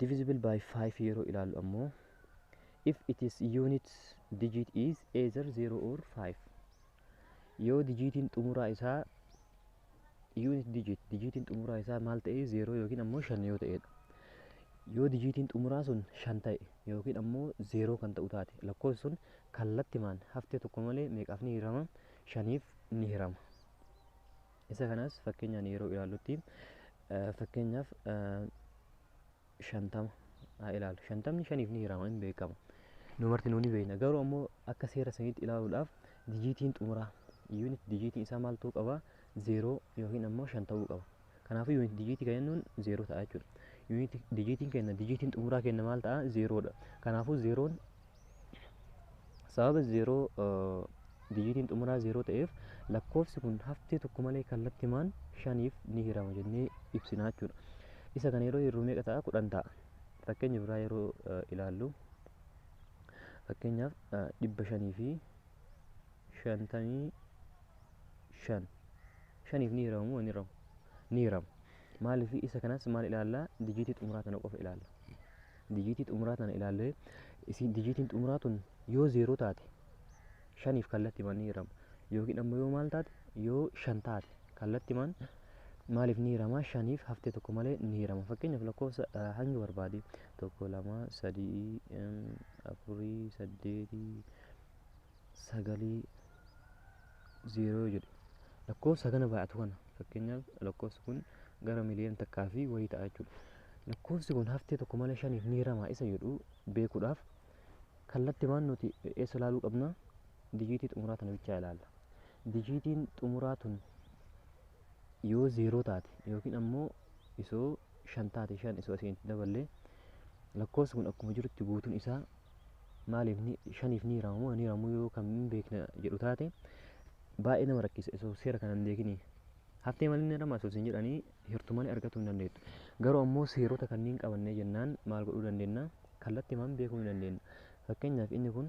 Divisible by 5 yeroo ilaallu ammoo if it is unit digit is either 0 or 5. Yoo dijiitiin xumuraa isaa unit digit dijiitiin xumuraa isaa maal ta'e 0 yookiin ammoo 5 yoo ta'edha. Yoo dijiitiin xumuraa sun 5 ta'e yookiin ammoo 0 kan ta'u taate lakkoofsi sun kallattimaan haftee tokko malee meeqaaf ni hirama? 5f ni hirama. Isa kanas fakkeenyaan yeroo ilaallutti fakkeenyaaf 50 haa ilaallu. 50 5f ni hirama hin beekama. Numarti nuuni beekna. Garuu ammoo akka seera saniitti ilaaluudhaaf dijiitiin xumuraa unit dijiitiin isaa maal ta'uu qaba? 0 yookiin ammoo 5 ta'uu qaba. Kanaafuu unit dijiitii kan jennuun 0 ta'a jechuudha. Unit dijiitiin kenna dijiitiin xumuraa kenna maal ta'a? 0dha. Kanaafuu 0n sababa 0 dijiitiin xumuraa 0 ta'eef lakkoofsi kun haftee tokko malee kallattimaan 5f ni hirama jennee ibsina jechuudha. Isa kana yeroo hir'u meeqa ta'a? 10 ta'a. Fakkeenya biraa yeroo ilaallu fakkeenyaaf 500 fi 55 5f ni hiramu ni hiramu ni hirama. Maaliif isa kanas maal ilaalla? Dijiitii xumuraa kana qofa ilaalla. Dijiitii xumuraa kana ilaallee isin dijiitiin xumuraa tun yoo 0 taate 5f kallattimaan ni hirama. Yookiin ammoo yoo maal taate? Yoo 5 taate kallattimaan maaliif ni hirama? 5f haftee tokko malee ni hirama. Fakkeenyaaf lakkoofsa hanga barbaade 1 2 3 4 8 9 0 jedhu lakkoofsa kana baay'atu kana fakkeenyaaf lakkoofsi kun gara miliyoona takkaa fi wayii ta'a jechuudha. Lakkoofsi kun haftee tokko malee 5f ni hirama isa jedhu beekuudhaaf kallattimaan nuti eessa ilaaluu qabna? Dijiitii xumuraa tana bichaa ilaalla. Dijiitiin xumuraa tun yoo 0 taate yookiin ammoo isoo 5 taate 5 isoo asiin daballee lakkoofsi kun akkuma jirutti guutuun isaa maaliif 5f ni hiramu ni hiramu yoo kan hin beekne jedhu taate baay'ee nama rakkisa. Isoo seera kana hin beekini haftee malee ni hirama osoo isin jedhanii hirtu malee argachuu hin dandeettu. Garuu ammoo seerota kanneen qabannee jennaan maal godhuu dandeenya? Kallattimaan beekuu ni dandeenya. Fakkeenyaaf inni kun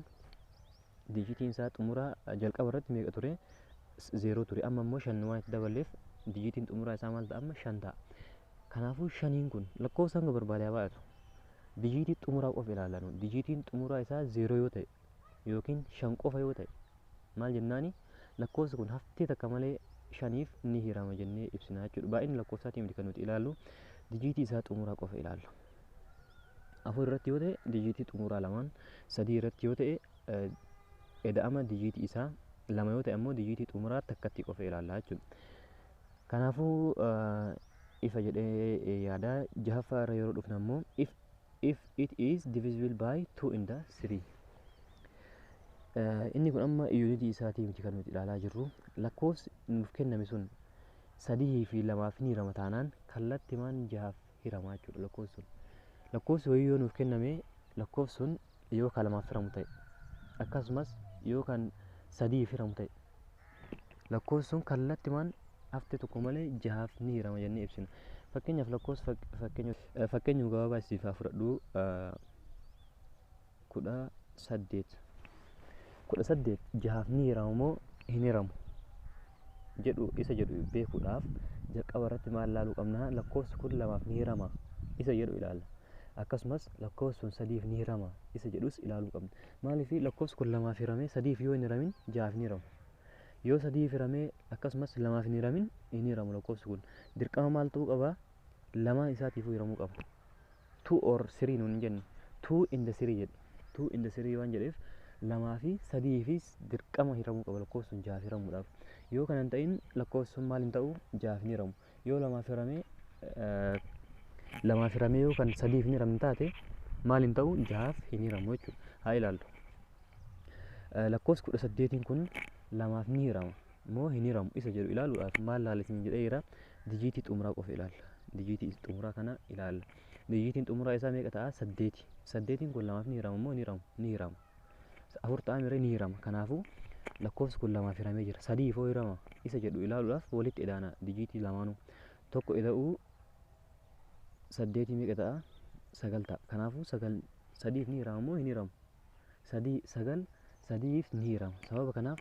dijiitiin isaa xumuraa jalqaba irratti meeqa ture? 0 ture. Amma ammoo 5 waan itti daballeef dijiitiin xumuraa isaa maal ta'a? Amma 5 ta'a. Kanaafuu 5 kun lakkoofsa hanga barbaade baay'atu. Dijiitii xumuraa qofa ilaalla nu. Dijiitiin xumuraa isaa 0 yoo ta'e yookiin 5 qofa yoo ta'e maal jennaani? Lakkoofsi kun haftee takka malee 5f ni hirama jennee ibsina jechuudha. Baay'inni lakkoofsaatii miti kan nuti ilaallu dijiitii isaa xumuraa qofa ilaalla. 4 irratti yoo ta'e dijiitii xumuraa lamaan, 3 irratti yoo ta'e eda'ama dijiitii isaa 2 yoo ta'e ammoo dijiitii xumuraa takkatti qofa ilaalla jechuudha. Kanaafuu ifa jedhee yaada. Jahaffaa irra yeroo dhufna ammoo if it is divisible by 2 in the 3. Inni kun amma yuunitii isaatii miti kan nuti ilaalaa jirru. Lakkoofsi nuuf kenname sun 3 fi 2f ni hirama taanaan kallattimaan 6f hirama jechuudha lakkoofsi sun. Lakkoofsi wayii yoo nuuf kenname lakkoofsi sun yoo kan 2f hiramu ta'e akkasumas yoo kan 3f hiramu ta'e lakkoofsi sun kallattimaan haftee tokko malee 6f ni hirama jennee ibsina. Fakkeenyaaf lakkoofsa fakkeenyaaf gabaabaa isiif haa fudhadhu 18 6f ni hiramu moo hin hiramu jedhu isa jedhu beekuudhaaf jalqaba irratti maal ilaaluu qabna? Lakkoofsi kun 2f ni hirama isa jedhu ilaalla. Akkasumas lakkoofsi sun 3f ni hirama isa jedhus ilaaluu qabna. Maaliif lakkoofsi kun 2f hiramee 3f yoo hin hiramin 6f ni hiramu. Yoo 3f hiramee akkasumas 2f hin hiramin hin hiramu lakkoofsi kun. Dirqama maal ta'uu qaba? Lamaan isaatiifuu hiramuu qaba. 2 or 3 nuun jennu 2 in the 3 jedhu. 2 in the 3 waan jedheef 2 fi 3 fi dirqama hiramuu qaba lakkoofsi sun 6f hiramuudhaaf. Yoo kana hin ta'in lakkoofsi sun maal hin ta'u? 6f ni hiramu. Yoo 2f hiramee yoo kan 3f ni hiramne taate maal hin ta'u jahaaf hin hiramu jechuudha. Haa ilaallu. Lakkoofsi 18 kun lamaaf ni hirama moo hin hiramu isa jedhu ilaaluudhaaf maal laalisin jedheera. Dijiitii xumuraa qofa ilaalla. Dijiitii xumuraa kana ilaalla. Dijiitiin xumuraa isaa meeqa ta'a? 8. 8 kun lamaaf ni hirama moo hin hiramu? Ni hirama. 4 ta'a miree ni hirama. Kanaafuu lakkoofsi kun lamaaf hiramee jira. 3 ifoo hirama isa jedhu ilaaluudhaaf walitti idaana dijiitii lamaanuu. Tokko ida'uu 8 meeqa ta'a? 9 ta'a. Kanaafuu 9 3f ni hirama moo hin hiramu? 9 3f ni hirama. Sababa kanaaf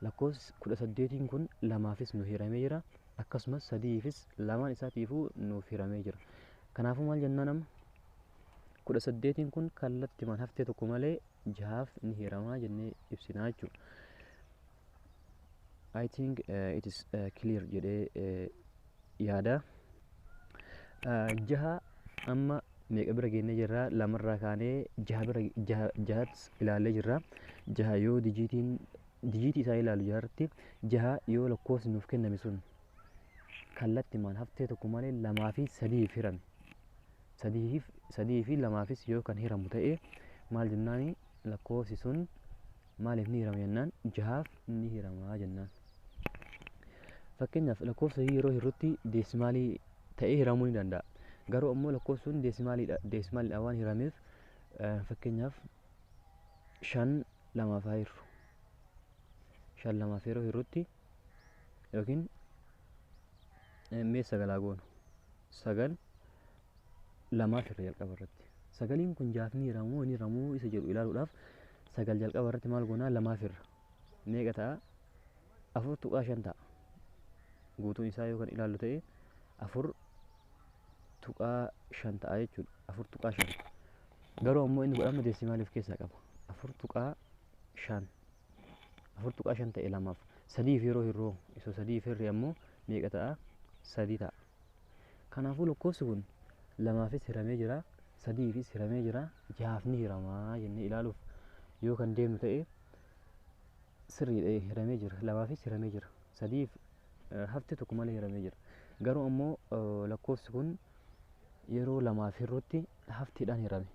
lakkoofsi 18 kun lamaafis nu hiramee jira. Akkasumas 3fis lamaan isaatiifuu nuuf hiramee jira. Kanaafuu maal jennaan amma 18 kun kallattiimaan haftee tokko malee jahaaf ni hiramaa jennee ibsinaa jechuudha. I think it is clear jedhee yaada. Jaha amma meeqa bira geennee jirra? Lamarraa kaanee jahat ilaallee jirra. Jaha yoo dijiitii isaa ilaalu jaharratti jaha yoo lakkoofsi nuuf kenname sun kallattiimaan haftee tokko malee lamaa fi sadiif hirame. Sadii fi lamaafis yoo kan hiramu ta'e maal jennaani? Lakkoofsi sun maaliif ni hirama jennaan? Jahaaf ni hiramaa jennaan. Fakkeenyaaf lakkoofsa yeroo hirrutti deesimaalii ta'ee hiramuu ni danda'a. Garuu ammoo lakkoofsi sun deesimaaliidhaan waan hirameef fakkeenyaaf 5 lamaaf haa hirru. 5 lamaaf yeroo hirrutti yookiin mee 9 haa goonu. 9 lamaaf hirra jalqaba irratti. 9 kun jahaaf ni hiramu moo hin hiramu isa jedhu ilaaluudhaaf 9 jalqaba irratti maal goonaa? Lamaaf hirra. Meeqa ta'a? 4.5 ta'a. Guutuun isaa yoo kan ilaallu ta'e 4.5 ta'a jechuudha. 4.5. Garuu ammoo inni godhama deesimaaliif keessaa qaba. 4.5. 4.5 ta'e lamaaf. 3f yeroo hirroo isa 3f hirri ammoo meeqa ta'a? 3 ta'a. Kanaafuu lakkoofsi kun lamaafis hiramee jira, 3fis hiramee jira, jahaaf ni hiramaa jennee ilaaluuf yoo kan deemnu ta'e sirriidha. Hiramee jira, lamaafis hiramee jira, 3f haftee tokko malee hiramee jira. Garuu ammoo lakkoofsi kun yeroo lamaaf hirrutti haftiidhaan hirame.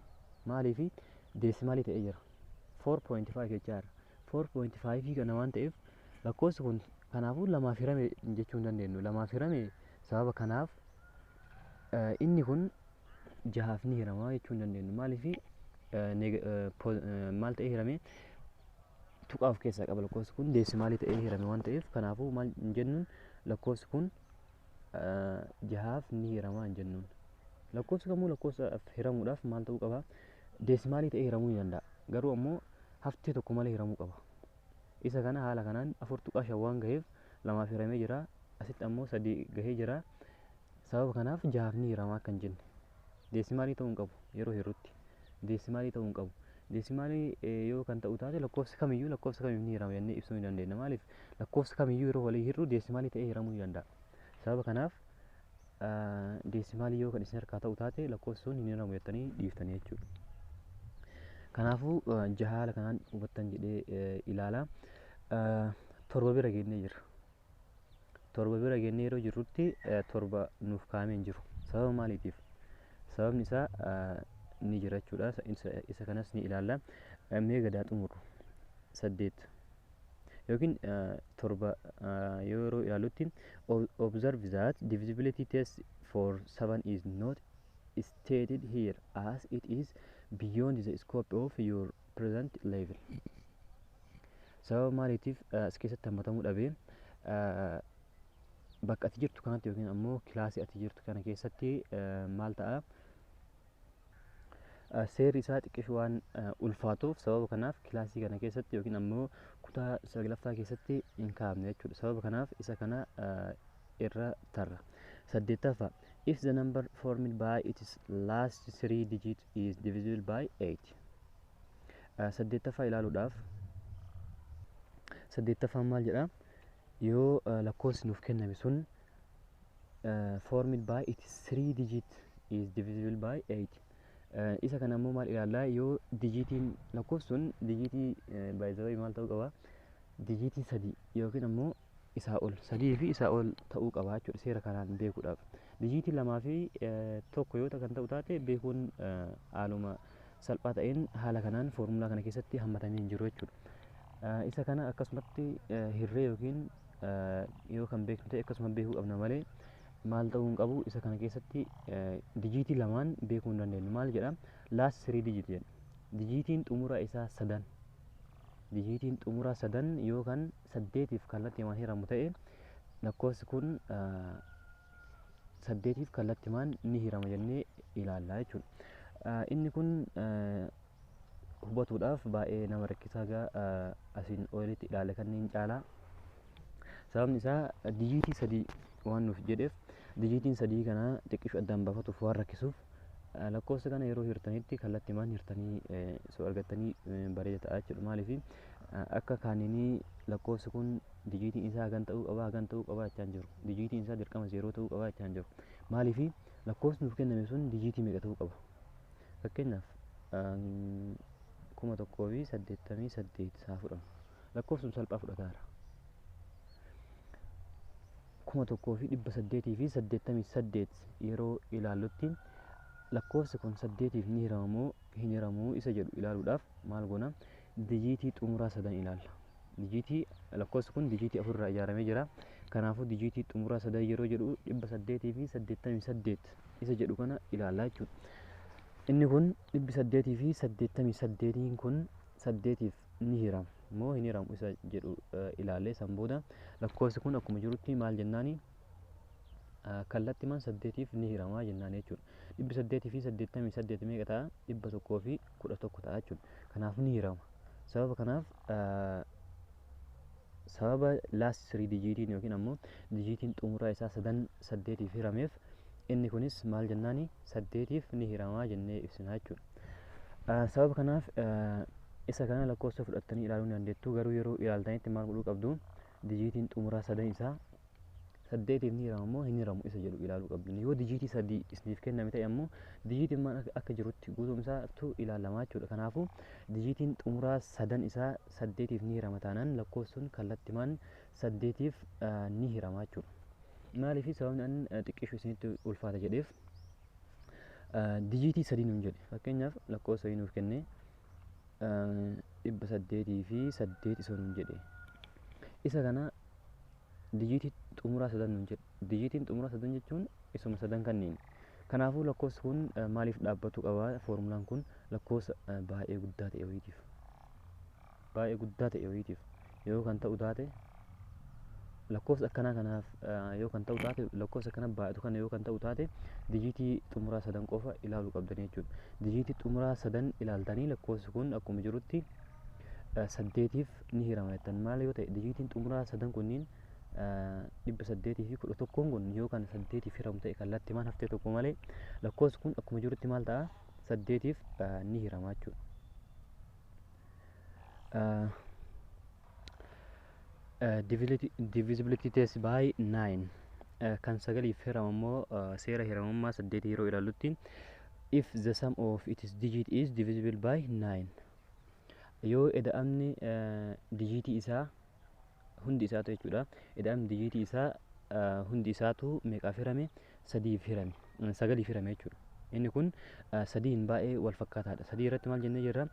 Maaliifi deesimaalii ta'ee jira. 4.5 jechaadha. 4.5 kana waan ta'eef lakkoofsi kun kanaafuu lamaaf hirame jechuu hin dandeenyu. Lamaaf hirame sababa kanaaf inni kun jahaaf ni hiramaa jechuu hin dandeenyu. Maaliifi maal ta'ee hirame? Tuqaa of keessaa qaba. Lakkoofsi kun deesimaalii ta'ee hirame waan ta'eef kanaafuu maal hin jennuun? Lakkoofsi kun jahaaf ni hiramaa hin jennuun. Lakkoofsi kamuu lakkoofsa hiramuudhaaf maal ta'uu qaba? Deesimaalii ta'ee hiramuu ni danda'a. Garuu ammoo haftee tokko malee hiramuu qaba. Isa kana haala kanaan 4.5 waan gaheef lamaaf hiramee jira. Asitti ammoo 3 gahee jira. Sababa kanaaf jahaaf ni hiramaa kan jenne. Deesimaalii ta'uu hin qabu yeroo hirrutti. Deesimaalii ta'uu hin qabu. Deesimaalii yoo kan ta'u taate lakkoofsi kamiyyuu ni hirama jennee ibsuu ni dandeenya. Maaliif lakkoofsi kamiyyuu yeroo walii hirru deesimaalii ta'ee hiramuu ni danda'a. Sababa kanaaf deesimaalii yoo kan isin harkaa ta'u taate lakkoofsi sun hin hiramu jettanii dhiiftanii jechuudha. Kanaafuu jaha haala kanaan hubattan jedhee ilaala. 7 bira geennee jirra. 7 bira geennee yeroo jirrutti 7 nuuf kaa'amee hin jiru. Sababa maaliitiif? Sababni isaa ni jira jechuudha. Isa kanas ni ilaalla. Mee gadaa xumurru 8 yookiin 7 yeroo ilaallutti observe that divisibility test for 7 is not stated here as it is beyond the scope of your present level. Sababa maaliitiif as keessatti hammatamuu dhabee bakka ati jirtu kanatti yookiin ammoo kilaasii ati jirtu kana keessatti maal ta'a? Seerri isaa xiqqishu waan ulfaatuuf sababa kanaaf kilaasii kana keessatti yookiin ammoo kutaa 9ffaa keessatti hin kaa'amne jechuudha. Sababa kanaaf isa kana irra tarra. 8ffaa if the number formed by its last 3 digit is divisible by 8. 8ffaa ilaaluudhaaf 8ffaan maal jedha? Yoo lakkoofsi nuuf kenname sun formed by its 3 digit is divisible by 8. Isa kana ammoo maal ilaallaa? Yoo dijiitiin lakkoofsi sun dijiitii baay'ee maal ta'uu qaba? Dijiitii 3 yookiin ammoo isaa ol 3 fi isaa ol ta'uu qaba jechuudha. Seera kanaan beekuudhaaf dijiitii 2 fi 1 yoo kan ta'u taate beekuun haaluma salphaa ta'een haala kanaan foormulaa kana keessatti hammatamee hin jiru jechuudha. Isa kana akkasumatti hirree yookiin yoo kan beeknu ta'e akkasuma beekuu qabna malee maal ta'uu hin qabu. Isa kana keessatti dijiitii lamaan beekuu hin dandeenyu. Maal jedha? Last 3 digit jedha. Dijiitiin xumura isaa sadan. Dijiitiin xumura sadan yookaan 8f kallattiimaan hiramu ta'e lakkoofsi kun 8f kallattiimaan ni hirama jennee ilaalla jechuudha. Inni kun hubatuudhaaf baay'ee nama rakkisaa gaa asiin olitti ilaale kanneen caalaa. Sababni isaa dijiitii 3 waan nuuf jedheef dijiitiin 3 kana xiqqishu addaan baafatuuf waan rakkisuuf lakkoofsa kana yeroo hirtanitti kallattiimaan hirtanii soo argattanii bareeda ta'a jechuudha. Maaliif akka kaaniinii lakkoofsi kun dijiitiin isaa hagan ta'uu qaba hagan ta'uu qaba jechaa hin jiru. Dijiitiin isaa dirqama 0 ta'uu qaba jechaa hin jiru. Maaliif lakkoofsi nuuf kenname sun dijiitii meeqa ta'uu qaba? Fakkeenyaaf 1088 haa fudhannu. Lakkoofsi sun salphaa fudhataara. 1888 yeroo ilaallutti lakkoofsi kun 8f ni hiramamoo hin hiramuu isa jedhu ilaaluudhaaf maal goona? Dijiitii xumuraa sadan ilaalla. Dijiitii lakkoofsi kun dijiitii 4 irraa ijaaramee jira. Kanaafuu dijiitii xumuraa sadan yeroo jedhu 888 isa jedhu kana ilaallaa jechuudha. Inni kun 888 kun 8f ni hirama moo hin hiramu isa jedhu ilaalle san booda lakkoofsi kun akkuma jirutti maal jennaani? Kallattiimaan 8f ni hiramaa jennaan jechuudha. 888 meeqa ta'a? 111 ta'a jechuudha. Kanaaf ni hirama. Sababa kanaaf sababa last 3 dijiitiin yookiin ammoo dijiitiin xumuraa isaa 8f hirameef inni kunis maal jennaani? 8f ni hiramaa jennee ibsina jechuudha. Sababa kanaaf isa kana lakkoofsa fudhattanii ilaaluu ni dandeettu. Garuu yeroo ilaaltanitti maal godhuu qabdu? Dijiitiin xumuraa sadan isaa 8f ni hirama moo hin hiramu isa jedhu ilaaluu qabdu. Yoo dijiitii 3 isiniif kenname ta'e ammoo dijiitiin maal akka jirutti guutuun isaatu ilaalamaa jechuudha. Kanaafuu dijiitiin xumuraa sadan isaa 8f ni hirama taanaan lakkoofsi sun kallattiimaan 8f ni hirama jechuudha. Maaliif sababni an xiqqeessu isinitti ulfaata jedheef dijiitii 3 nuun jedhe. Fakkeenyaaf lakkoofsa nuuf kenne 808 isa nuun jedhe. Isa kana dijiitii xumuraa sadan nuun jedhe. Dijiitiin xumuraa sadan jechuun isuma sadan kanneen. Kanaafuu lakkoofsi kun maaliif dhaabbatu qaba? Foormulaan kun lakkoofsa baay'ee guddaa ta'e wayiitiif. Baay'ee guddaa ta'e wayiitiif yoo kan ta'u taate lakkoofsa akkanaa kanaaf yoo kan ta'u taate lakkoofsa kana baay'atu kana yoo kan ta'u taate dijiitii xumuraa sadan qofa ilaaluu qabdanii jechuudha. Dijiitii xumuraa sadan ilaaltanii lakkoofsi kun akkuma jirutti 8f ni hirama jettan maal yoo ta'e dijiitiin xumuraa sadan kunniin 811 kun yoo kan 8f hiramu ta'e kallattiimaan haftee tokko malee lakkoofsi kun akkuma jirutti maal ta'a? 8f ni hirama jechuudha. Divisibility test by 9 kan 9f hirama immoo seera hiramummaa 8 yeroo ilaallutti if the sum of its digit is divisible by 9 yoo eda'amni dijiitii isaa hundi isaatu jechuudha. Eda'amni dijiitii isaa hundi isaatu meeqaaf hirame? 3f hirame 9f hirame jechuudha. Inni kun 3 baay'ee wal fakkaataadha. 3 irratti maal jennee jirra?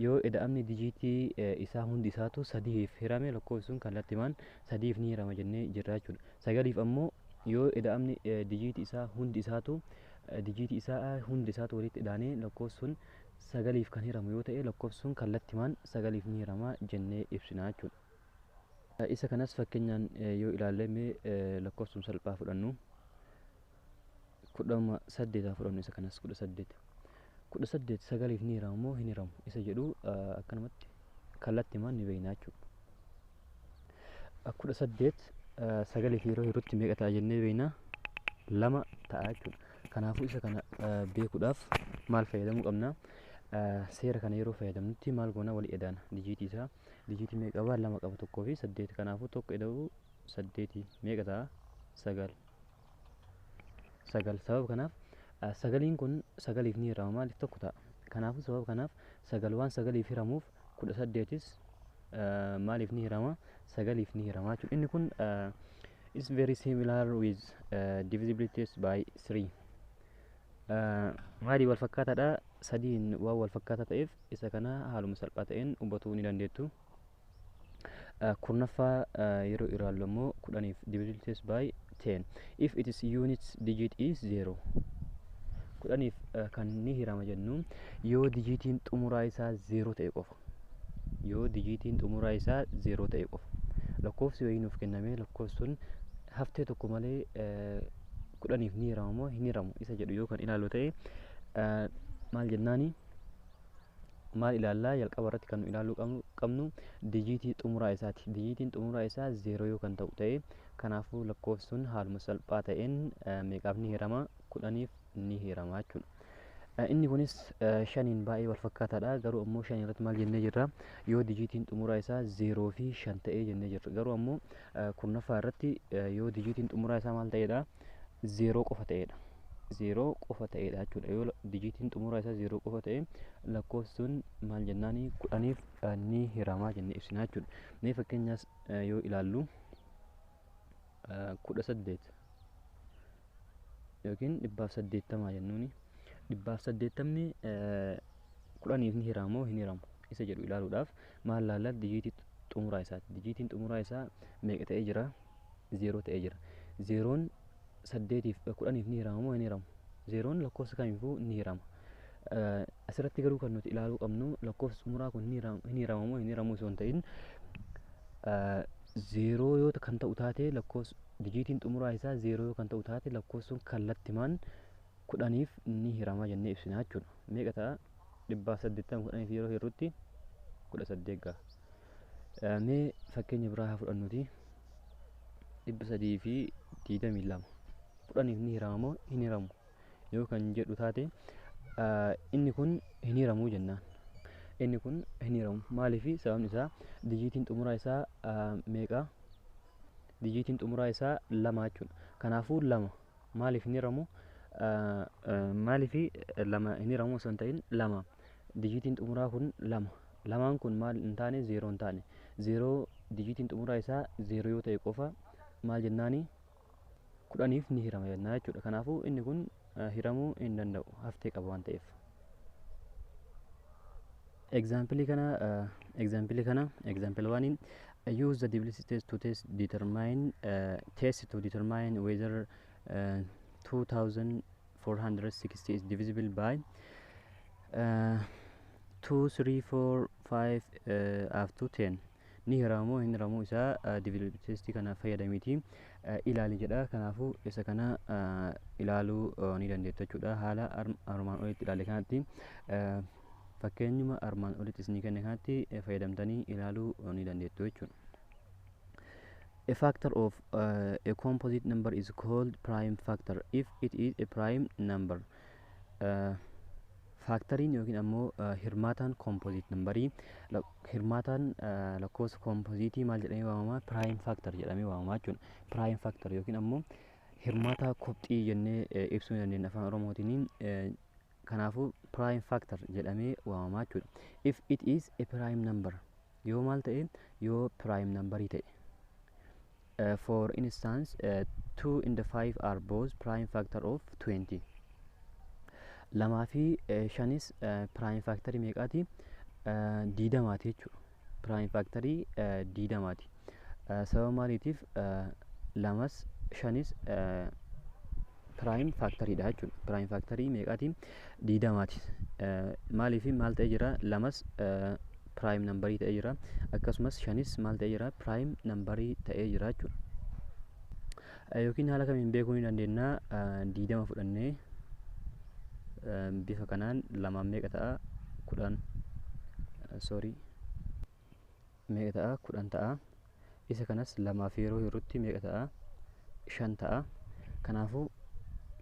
Yoo eda'amni dijiitii isaa hundi isaatu 3f hirame lakkoofsi sun kallattiimaan 3f ni hirama jennee jirra jechuudha. 9f ammoo yoo eda'amni dijiitii isaa hundi isaatu walitti hidhaanee lakkoofsi sun 9f kan hiramu yoo ta'e lakkoofsi sun kallattiimaan 9f ni hirama jennee ibsina jechuudha. Isa kanas fakkeenyaan yoo ilaalle lakkoofsi sun salphaa fudhannu 18 fudhannu. Isa kanas 18 9f ni hiramu moo hin hiramu isa jedhu akkanumatti kallattiimaan ni beekna jechuudha. 18 9f yeroo hirutti meeqa ta'a jennee beekna? 2 ta'a jechuudha. Kanaafuu isa kana beekuudhaaf maal fayyadamuu qabna? Seera kana yeroo fayyadamnutti maal goona? Walii edaana dijiitii isaa. Dijiitii meeqa qaba? 2 qaba, 1 fi 8. Kanaafuu tokko eda'uu 8 meeqa ta'a? 9. Sababa kanaaf 9 kun 9f ni hirama maaliif tokko ta'a? Kanaafuu sababa kanaaf 9 waan 9f hiramuuf 18s maaliif ni hirama? 9f ni hirama jechuudha. Inni kun is very similar with divisibility test by 3. Maalii wal fakkaataadha? sadiin waan wal fakkaataa ta'eef isa kana haaluma salphaa ta'een hubatuu ni dandeettu. Kurnaffaa yeroo ilaallu immoo 10 divided by 10 if its unit digit is 0. 10f kan ni hirama jennu yoo dijitiin xumuraa isaa 0 ta'e qofa. Yoo dijitiin xumuraa isaa 0 ta'e qofa. Lakkoofsi wayii nuuf kenname lakkoofsi sun haftee tokko malee 10f ni hirama moo hin hiramu isa jedhu yoo kan ilaallu ta'e maal jennaani? Maal ilaallaa? Jalqaba irratti kan nu ilaaluu qabnu dijitii xumuraa isaati. Dijitiin xumuraa isaa 0 yoo kan ta'u ta'e kanaafuu lakkoofsi sun haaluma salphaa ta'een meeqaaf ni hirama? 10f ni hirama jechuudha. Inni kunis 5 baay'ee wal fakkaataadha. Garuu ammoo 5 irratti maal jennee jirra? Yoo dijitiin xumuraa isaa 0 fi 5 ta'ee jennee jirra. Garuu ammoo kurnaffaa irratti yoo dijitiin xumuraa isaa maal ta'edha? 0 qofa ta'edha. 0 qofa ta'edha jechuudha. Yoo dijitiin xumuraa isaa 0 qofa ta'e lakkoofsi sun maal jennaani? 10f ni hirama jennee ibsina jechuudha. Mee fakkeenyaas yoo ilaallu 18 yookiin 180 jennuuni. 180 10f ni hirama moo hin hiramu isa jedhu ilaaluudhaaf maal laalla? Dijitii xumuraa isaati. Dijitiin xumuraa isaa meeqa ta'ee jira? 0 ta'ee jira. 0n 8f 10f ni hirama moo hin hiramu? 0n lakkoofsa kamiifuu ni hirama. Asirratti garuu kan nuti ilaaluu qabnu lakkoofsi xumuraa kun hin hirama moo hin hiramu osoo hin ta'in 0 yoo kan ta'u taate lakkoofsi dijitiin xumuraa isaa 0 yoo kan ta'u taate lakkoofsi sun kallattimaan 10f ni hirama jennee ibsina jechuudha. Meeqa ta'a? 180 10f yeroo hirrutti 18 gaha. Mee fakkeenya biraa haa fudhannuti. 322 10f ni hirama moo hin hiramu yoo kan jedhu taate inni kun hin hiramuu jennaan. Inni kun hin hiramu. Maaliif? Sababni isaa dijitiin xumuraa isaa meeqa? Dijitiin xumuraa isaa 2 jechuudha. Kanaafuu 2 maaliif hin hiramu? Maaliif 2 hin hiramu osoo hin ta'in 2 dijitiin xumuraa kun 2. 2n kun maal hin taane? 0 hin taane. 0 dijitiin xumuraa isaa 0 yoo ta'e qofa maal jennaani? 10f ni hirama jennaa jechuudha. Kanaafuu inni kun hiramuu hin danda'u haftee qaba waan ta'eef. Example 1 use the diversity test to determine whether 2460 is divisible by 2 3 4 5 up to 10. Ni hiramu moo hin hiramu isaa divisibility test kana fayyadamiiti ilaali jedha. Kanaafuu isa kana ilaaluu ni dandeettu jechuudha. Haala armaan olitti ilaale kanatti fakkeenyuma armaan olitti isinii kenne kanatti fayyadamtanii ilaaluu ni dandeettu jechuudha. A factor of a composite number is called prime factor if it is a prime number. Factoriin yookiin ammoo hirmaataan composite numberii hirmaataan lakkoofsa compositii maal jedhamee waamama? Prime factor jedhamee waamama jechuudha. Prime factor yookiin ammoo hirmaataa kopxii jennee ibsuu dandeenya afaan Oromootiin. Kanaafuu prime factor jedhamee waamama jechuudha. If it is a prime number yoo maal ta'e? Yoo prime numberii ta'e. For instance 2 and 5 are both prime factor of 20. 2 fi 5s prime factorii meeqaati? 20 jechuudha. Prime factorii 20. Sababa maaliitiif? 2s 5s prime factory dha jechuudha. Prime factory meeqaati? 20. Maaliif maal ta'ee jira? 2s prime numberii ta'ee jira. Akkasumas 5s maal ta'ee jira? Prime numberii ta'ee jira jechuudha. Yookiin haala kamiin beekuu ni dandeenya? 20 fudhannee bifa kanaan 2 meeqa ta'a? 10 meeqa ta'a? 10 ta'a. Isa kanas 2 fi yeroo hirrutti meeqa ta'a? 5 ta'a. Kanaafuu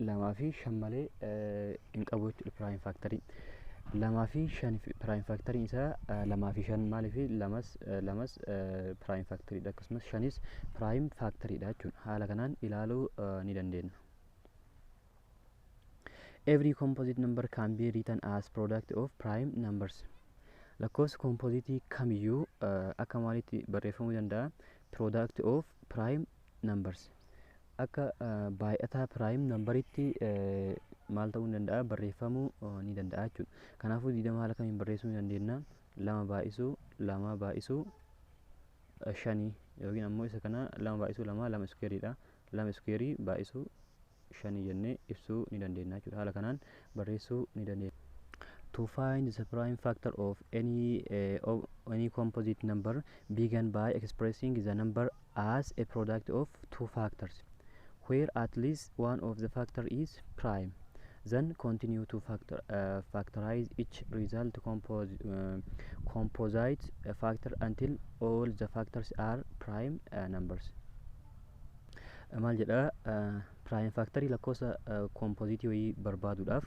2 fi 5 malee hin qabu jechuudha prime factory. 2 fi 5 prime factory isaa 2 fi 5 maaliif? 2s prime factory dha. Akkasumas 5s prime factory dha jechuudha. Haala kanaan ilaaluu ni dandeenya. Every composite number can be written as product of prime numbers. Lakkoofsa compositii kamiyyuu akka maalitti barreeffamuu danda'a? Product of prime numbers. Akka baay'ataa prime numberitti maal ta'uu ni danda'a barreeffamuu ni danda'a jechuudha. Kanaafuu 20 haala kamiin barreessuu ni dandeenya? 2 baay'isuu 5 yookiin ammoo isa kana 2 baay'isuu 2 iskuweeriidha. 2 iskuweerii baay'isuu 5 jennee ibsuu ni dandeenya jechuudha. Haala kanaan barreessuu ni dandeenya. To find the prime factor of any composite number, begin by expressing the number as a product of two factors, where at least one of the factor is prime. Then continue to factorize each result composite factor until all the factors are prime numbers. Maal jedha prime factorii lakkoofsa composite wayii barbaaduudhaaf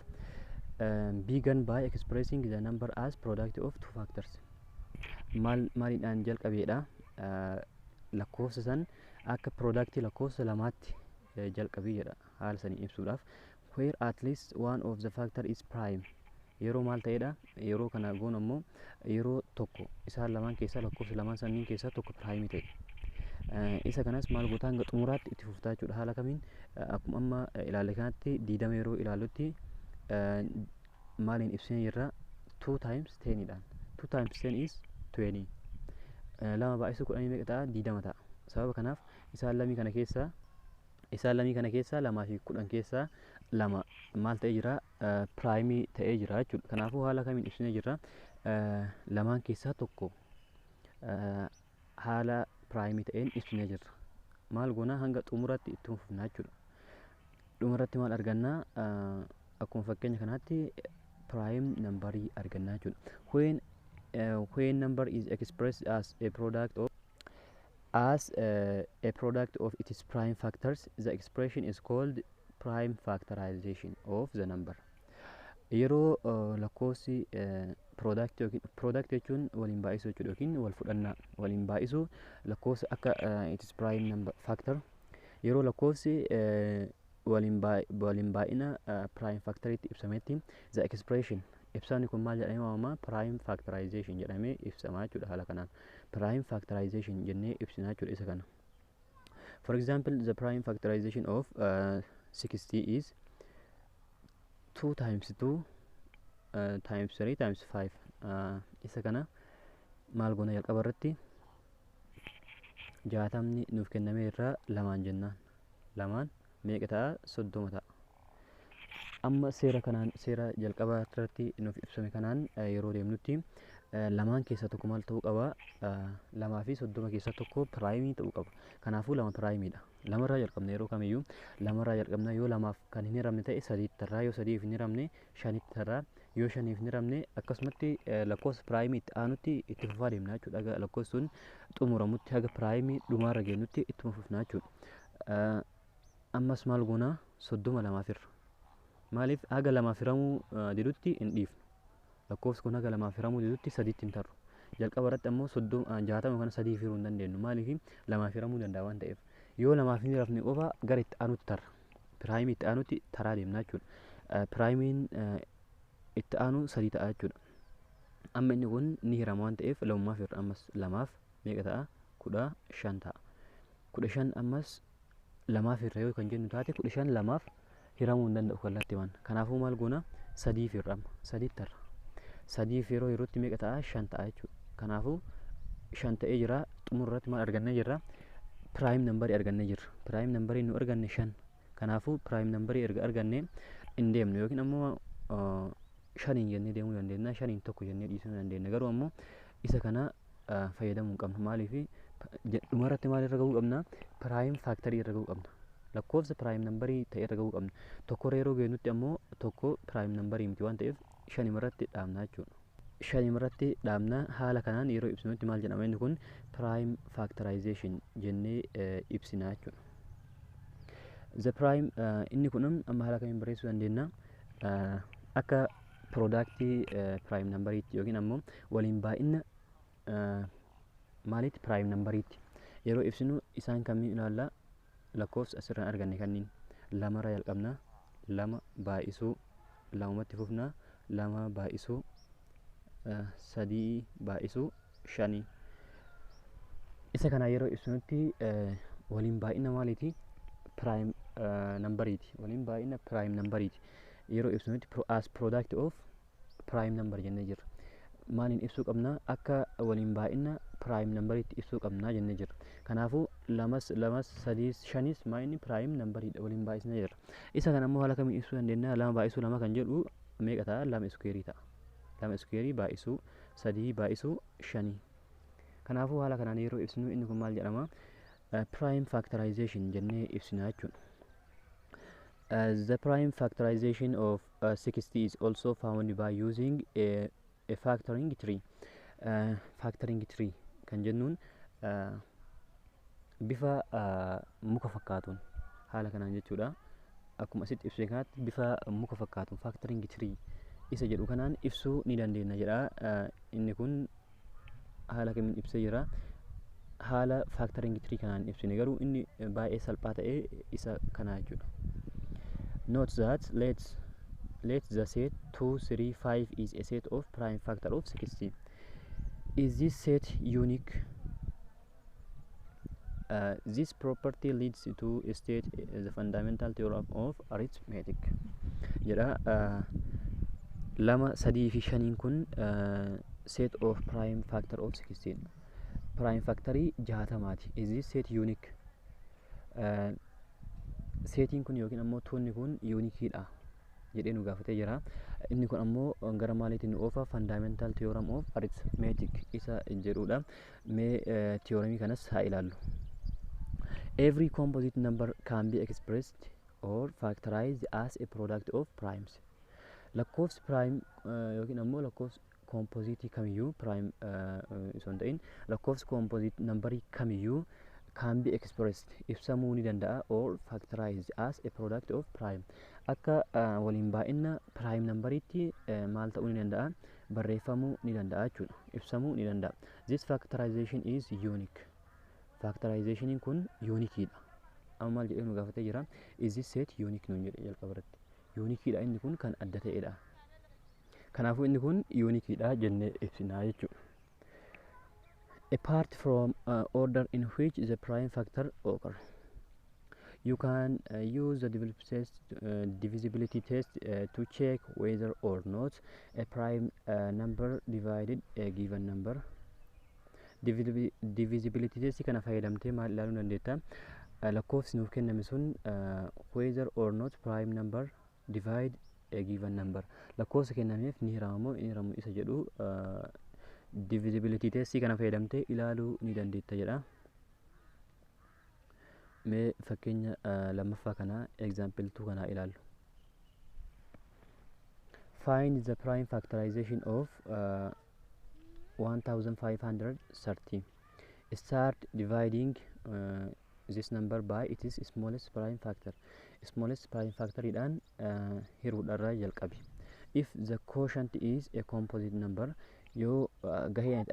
began by expressing the number as product of two factors. Maaliidhaan jalqabeedha lakkoofsa san akka product lakkoofsa lamaatti jalqabee jedha haala sanii ibsuudhaaf. Where at least one of the factor is prime. Yeroo maal ta'eedha yeroo kana goon ammoo yeroo tokko isaan lamaan keessaa lakkoofsa lamaan sanniin keessaa tokko prime ta'e. Isa kanas maal gootaa hanga xumuraatti itti fuftaa jechuudha. Haala kamiin akkuma amma ilaalle kanatti 20 yeroo ilaallutti maaliin ibsine jirra 2 times 10 dhaan 2 times 10 is 20 lama baay'isuu 10 meeqa ta'a 20 ta'a. Sababa kanaaf isaan lamii kana keessaa lamaa fi 10 keessaa lama maal ta'ee jira prime ta'ee jira jechuudha. Kanaafuu haala kamiin ibsine jirra lamaan keessaa tokko haala prime ta'een ibsine jirra. Maal goona hanga xumuratti itti fufnaa jechuudha. Xumuratti maal argannaa akkuma fakkeenya kanaatti prime numberii argannaa jechuudha. When number is expressed as a product of its prime factors, the expression is called prime factorization of the number. Yeroo lakkoofsi product jechuun waliin baay'isuu jechuudha yookiin wal fudhannaa waliin baay'isuu lakkoofsa akka its prime number factor yeroo lakkoofsi waliin baay'ina prime factoriitti ibsametti the expression ibsaani kun maal jedhamee waamama prime factorization jedhamee ibsama jechuudha. Haala kanaan prime factorization jennee ibsinaa jechuudha isa kana. For example, the prime factorization of 60 is 2 times 2 times 3 times 5. Isa kana maal goona jalqaba irratti 60 nuuf kenname irraa lamaan jennaan lamaan meeqa ta'a 30 ta'a. Amma seera jalqabaa irratti nuuf ibsame kanaan yeroo deemnutti lamaan keessaa tokko maal ta'uu qaba lamaa fi 30 keessaa tokko prime ta'uu qaba. Kanaafuu lama prime dha. Lamarraa jalqabna yeroo kamiyyuu lamarraa jalqabna yoo lamaaf kan hin hiramne ta'e sadiittarraa yoo sadiif hin hiramne shanittarraa yoo shaniif hin hiramne akkasumatti lakkoofsa prime itti aanutti itti fufaa deemna jechuudha. Lakkoofsi sun xumuramutti haga prime dhumaarra geenyutti ittuma fufna jechuudha. Ammas maal goona 30 lamaafirra maaliif haga lamaaf hiramuu didutti hin dhiifnu. Lakkoofsi kun haga lamaaf hiramuu didutti sadiitti hin tarru. Jalqaba irratti ammoo 60 kana sadiif hiruu hin dandeenyu maaliif lamaaf hiramuu danda'a waan ta'eef. Yoo lamaaf hin hirafne qofa gara itti aanutti tarra. Prime itti aanutti taraa deemna jechuudha. Prime itti aanu 3 ta'a jechuudha. Amma inni kun ni hirama waan ta'eef lamummaaf hirra ammas lamaaf meeqa ta'a 15 ta'a. 15 ammas lamaaf hirra yoo kan jennu taate 15 lamaaf hiramuu hin danda'u kallattii waan. Kanaafuu maal goona sadiif hir'ama sadiitti tarra. Sadiif yerootti meeqa ta'a 5 ta'a jechuudha. Kanaafuu 5 ta'ee jira xumurratti maal argannee jirra prime number argannee jirra. Prime number nu arganne 5. Kanaafuu prime number erga arganne hin deemnu yookiin ammoo 5 jennee deemuu dandeenya 5 tokko jennee dhiisuu dandeenya. Garuu ammoo isa kana fayyadamuu hin qabnu maaliif dhumarratti maal irra gahuu qabna prime factory irra gahuu qabna. Lakkoofsa prime number ta'e irra gahuu qabna. Tokkorra yeroo geenyutti ammoo tokko prime number miti waan ta'eef 5 irratti dhaabna jechuudha. 5 irratti dhaabna. Haala kanaan yeroo ibsinutti maal jedhama inni kun prime factorization jennee ibsina jechuudha. The prime inni kun amma haala kamiin barreessuu dandeenya akka productii prime numberiitti yookiin ammoo waliin baay'ina maalitti prime numberiitti yeroo ibsinu isaan kamiin ilaalla lakkoofsa asirraan arganne kanniin lamarraa jalqabna lama baay'isuu lamumatti fufna lama baay'isuu sadii baay'isuu shanii. Isa kana yeroo ibsinutti waliin baay'ina maaliiti prime numberiiti waliin baay'ina prime numberiiti. yeroo ibsinutti as product of prime number jennee jirra. Maaliin ibsuu qabna? Akka waliin baay'ina prime numberiitti ibsuu qabna jennee jirra. Kanaafuu lamas sadiis shanis maayini prime numberiidha waliin baay'isnee jirra. Isa kana immoo haala kamiin ibsuu dandeenya? Lama baay'isuu lama kan jedhu meeqa ta'a? Lama iskuweerii ta'a. Lama iskuweerii baay'isuu sadii baay'isuu shanii. Kanaafuu haala kanaan yeroo ibsinu inni kun maal jedhama? Prime factorization jennee ibsina jechuudha. The prime factorization of 60 is also found by using a factoring tree. Factoring tree kan jennuun bifa muka fakkaatuun haala kanaan jechuudha. Akkuma asitti ibsee kanatti bifa muka fakkaatuun factoring tree isa jedhu kanaan ibsuu ni dandeenya jedha. Inni kun haala kamiin ibsee jira? Haala factoring tree kanaan ibsine garuu inni baay'ee salphaa ta'e isa kana jechuudha. Note that let the set 2, 3, 5 is a set of prime factor of 60. Is this set unique? This property leads to state the fundamental theorem of arithmetic. Jedha lama sadii fi shaniin kun set of prime factor of 16. Prime factorii 60maati. Is this set unique? Seetiin kun yookiin ammoo tuunni kun yuunikiidha jedhee nu gaafatee jira. Inni kun ammoo gara maaliitiin nu oofa? Fundamental theorem of arithmetic isa jedhudha. Mee theoremii kanas haa ilaallu. Every composite number can be expressed or factorized as a product of primes. Lakkoofsi prime yookiin ammoo lakkoofsi composite kamiyyuu prime osoo hin ta'in lakkoofsi composite numberii kamiyyuu can be expressed ibsamuu ni danda'a or factorized as a product of prime. Akka waliin baay'ina prime numberiitti maal ta'uu ni danda'a? Barreeffamuu ni danda'a jechuudha. Ibsamuu ni danda'a. This factorization is unique. Factorizationiin kun unikiidha. Amma maal jedhee nu gaafatee jira? Is this set unique nuun jedhe jalqaba irratti. Unikiidha inni kun kan adda ta'edha. Kanaafuu inni kun unikiidha jennee ibsinaa jechuudha. Apart from order in which the prime factor occur, you can use the divisibility test to check whether or not a prime number divided a given number. Divisibility test kana fayyadamtee maal ilaaluu dandeetta? Lakkoofsi nuuf kenname sun whether or not prime number divide a given number. Lakkoofsa kennameef ni hirama moo hin hiramu isa jedhu divisibility test kana fayyadamtee ilaaluu ni dandeetta jedha. Mee fakkeenya lammaffaa kana example 2 kana ilaallu. Find the prime factorization of 1530. Start dividing this number by its smallest prime factor. Smallest prime factor idhaan hiruudharraa jalqabi. If the quotient is a composite number, yoo gaheen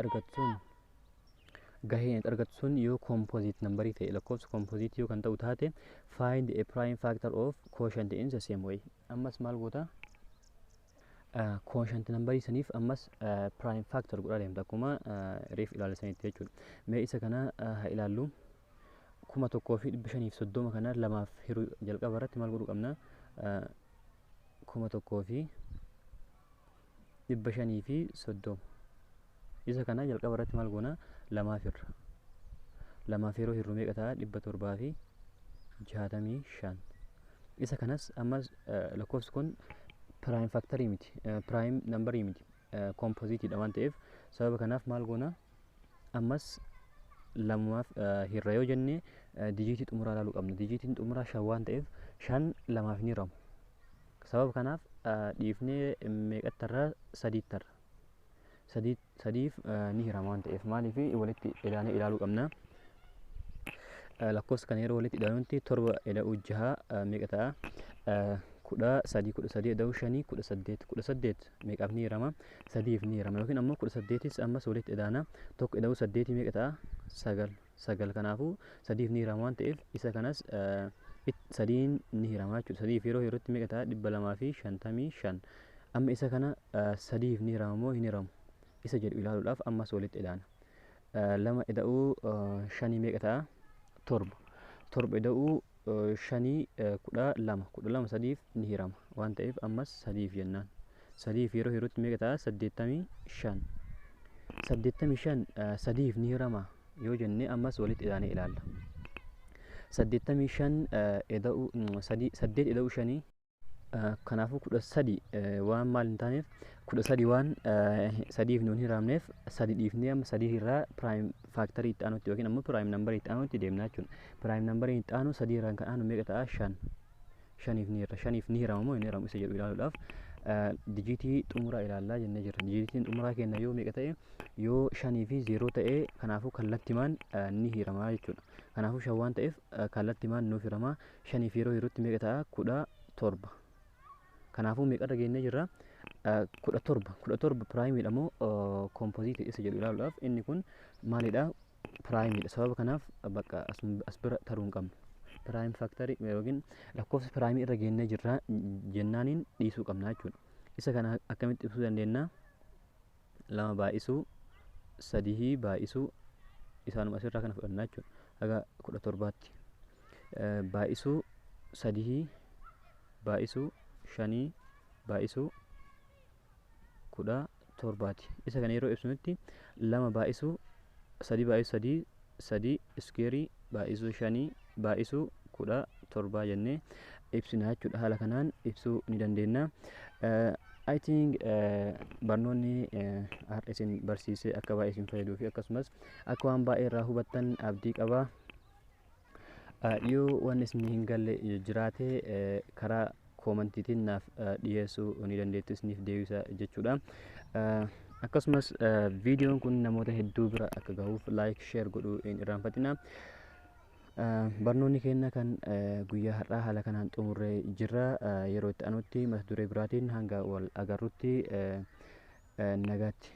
argattu sun yoo composite numberii ta'e lakkoofsa composite yoo kan ta'u taate find a prime factor of quotient in the same way. Ammas maal goota? Quotient numberii saniif ammas prime factor godhaa deemta akkuma reef ilaalsanitti jechuudha. Mee isa kana haa ilaallu. 1530 kana lamaaf hiruu jalqaba irratti maal godhuu qabna? 1530 isa kana jalqaba irratti maal goona? Lamaaf hirra. Lamaaf yeroo hirru meeqa ta'a? 765. Isa kanas ammas lakkoofsi kun prime factorii miti, prime numberii miti, composite dha waan ta'eef sababa kanaaf maal goona? Ammas lamaaf hirra yoo jenne dijiitii xumuraa ilaaluu qabna. Dijiitiin xumuraa 5 waan ta'eef 5 lamaaf ni hiramu. Sababa kanaaf dhiifnee meeqattarraa? 3ttarra. Sadiif ni hirama waan ta'eef maaliif walitti ilaallee ilaaluu qabna. Lakkoofsa kana yeroo walitti ilaalutti 7 ida'uu 6 meeqa ta'a? 13 ida'uu 5 18 meeqaaf ni hirama? 3f ni hirama yookiin ammoo 18s ammas walitti ilaana 1 ida'uu 8 meeqa ta'a? 9 kanaafuu 3f ni hirama waan ta'eef isa kanas 3 ni hirama jechuudha. 3f yeroo yerootti meeqa ta'a? 255. Amma isa kana 3f ni hirama moo hin hiramu? Isa jedhu ilaaluudhaaf ammas walitti ilaana. 2 ida'uu 5 meeqa ta'a? 7 ida'uu shanii kudha lama sadiif ni hirama waan ta'eef ammas sadiif jennaan. Sadiif yeroo hirutti meeqa ta'a? 85. 85 sadiif ni hirama yoo jenne ammas walitti ilaanee ilaalla. 85 8 ida'uu shanii kanaafuu 13 waan maal hin taaneef 13 waan sadiif nuun hiramneef sadi dhiifnee amma sadii irraa prime factory itti aanutti yookiin ammoo prime number itti aanutti deemnaa jechuudha. Prime number itti aanu sadii irraan kan aanu meeqa ta'a? 5. Shaniif ni hirama moo hin hiramu isa jedhu ilaaluudhaaf dijiitii xumuraa ilaallaa jennee jirra. Dijiitiin xumuraa keenya yoo meeqa ta'e? Yoo 5 fi 0 ta'e kanaafuu kallattimaan ni hiramaa jechuudha. Kanaafuu 5 waan ta'eef kallattimaan nuuf hiramaa. 5 fi yeroo hirutti meeqa ta'a? 17. Kanaafuu meeqarra geennee jirra? 17 piraayimiidha moo kompoziitii isa jedhu ilaaluudhaaf inni kun maalidha? Piraayimiidha. Sababa kanaaf bakka as bira taruu hin qabnu. Piraayim faaktarii yookiin lakkoofsa piraayimii irra geennee jirra jennaaniin dhiisuu qabna jechuudha. Isa kana akkamitti ibsuu dandeenya? 2 baay'isuu 3 baay'isuu isaanuma asirraa kana fudhannaa jechuudha. Haga 17tti. Baay'isuu 3 baay'isuu 5 baay'isuu 17tti. Isa kana yeroo ibsinutti 2 baay'isuu 3 baay'isuu 3 iskeerii baay'isuu 5 baay'isuu 17 jennee ibsina jechuudha. Haala kanaan ibsuu ni dandeenya. I think barnoonni har'a isin barsiisee akka baay'ee isin fayyaduu fi akkasumas akka waan baay'ee irraa hubattan abdii qaba. Yoo waan isin hin galle jiraate karaa koomantiitiin naaf dhiyeessuu ni dandeettu isiniif deebisa jechuudha. Akkasumas viidiyoon kun namoota hedduu bira akka gahuuf like share godhuu hin irraanfatina. Barnoonni keenya kan guyyaa har'aa haala kanaan xumurree jirra. Yeroo itti aanutti mata duree biraatiin hanga wal agarrutti nagaatti.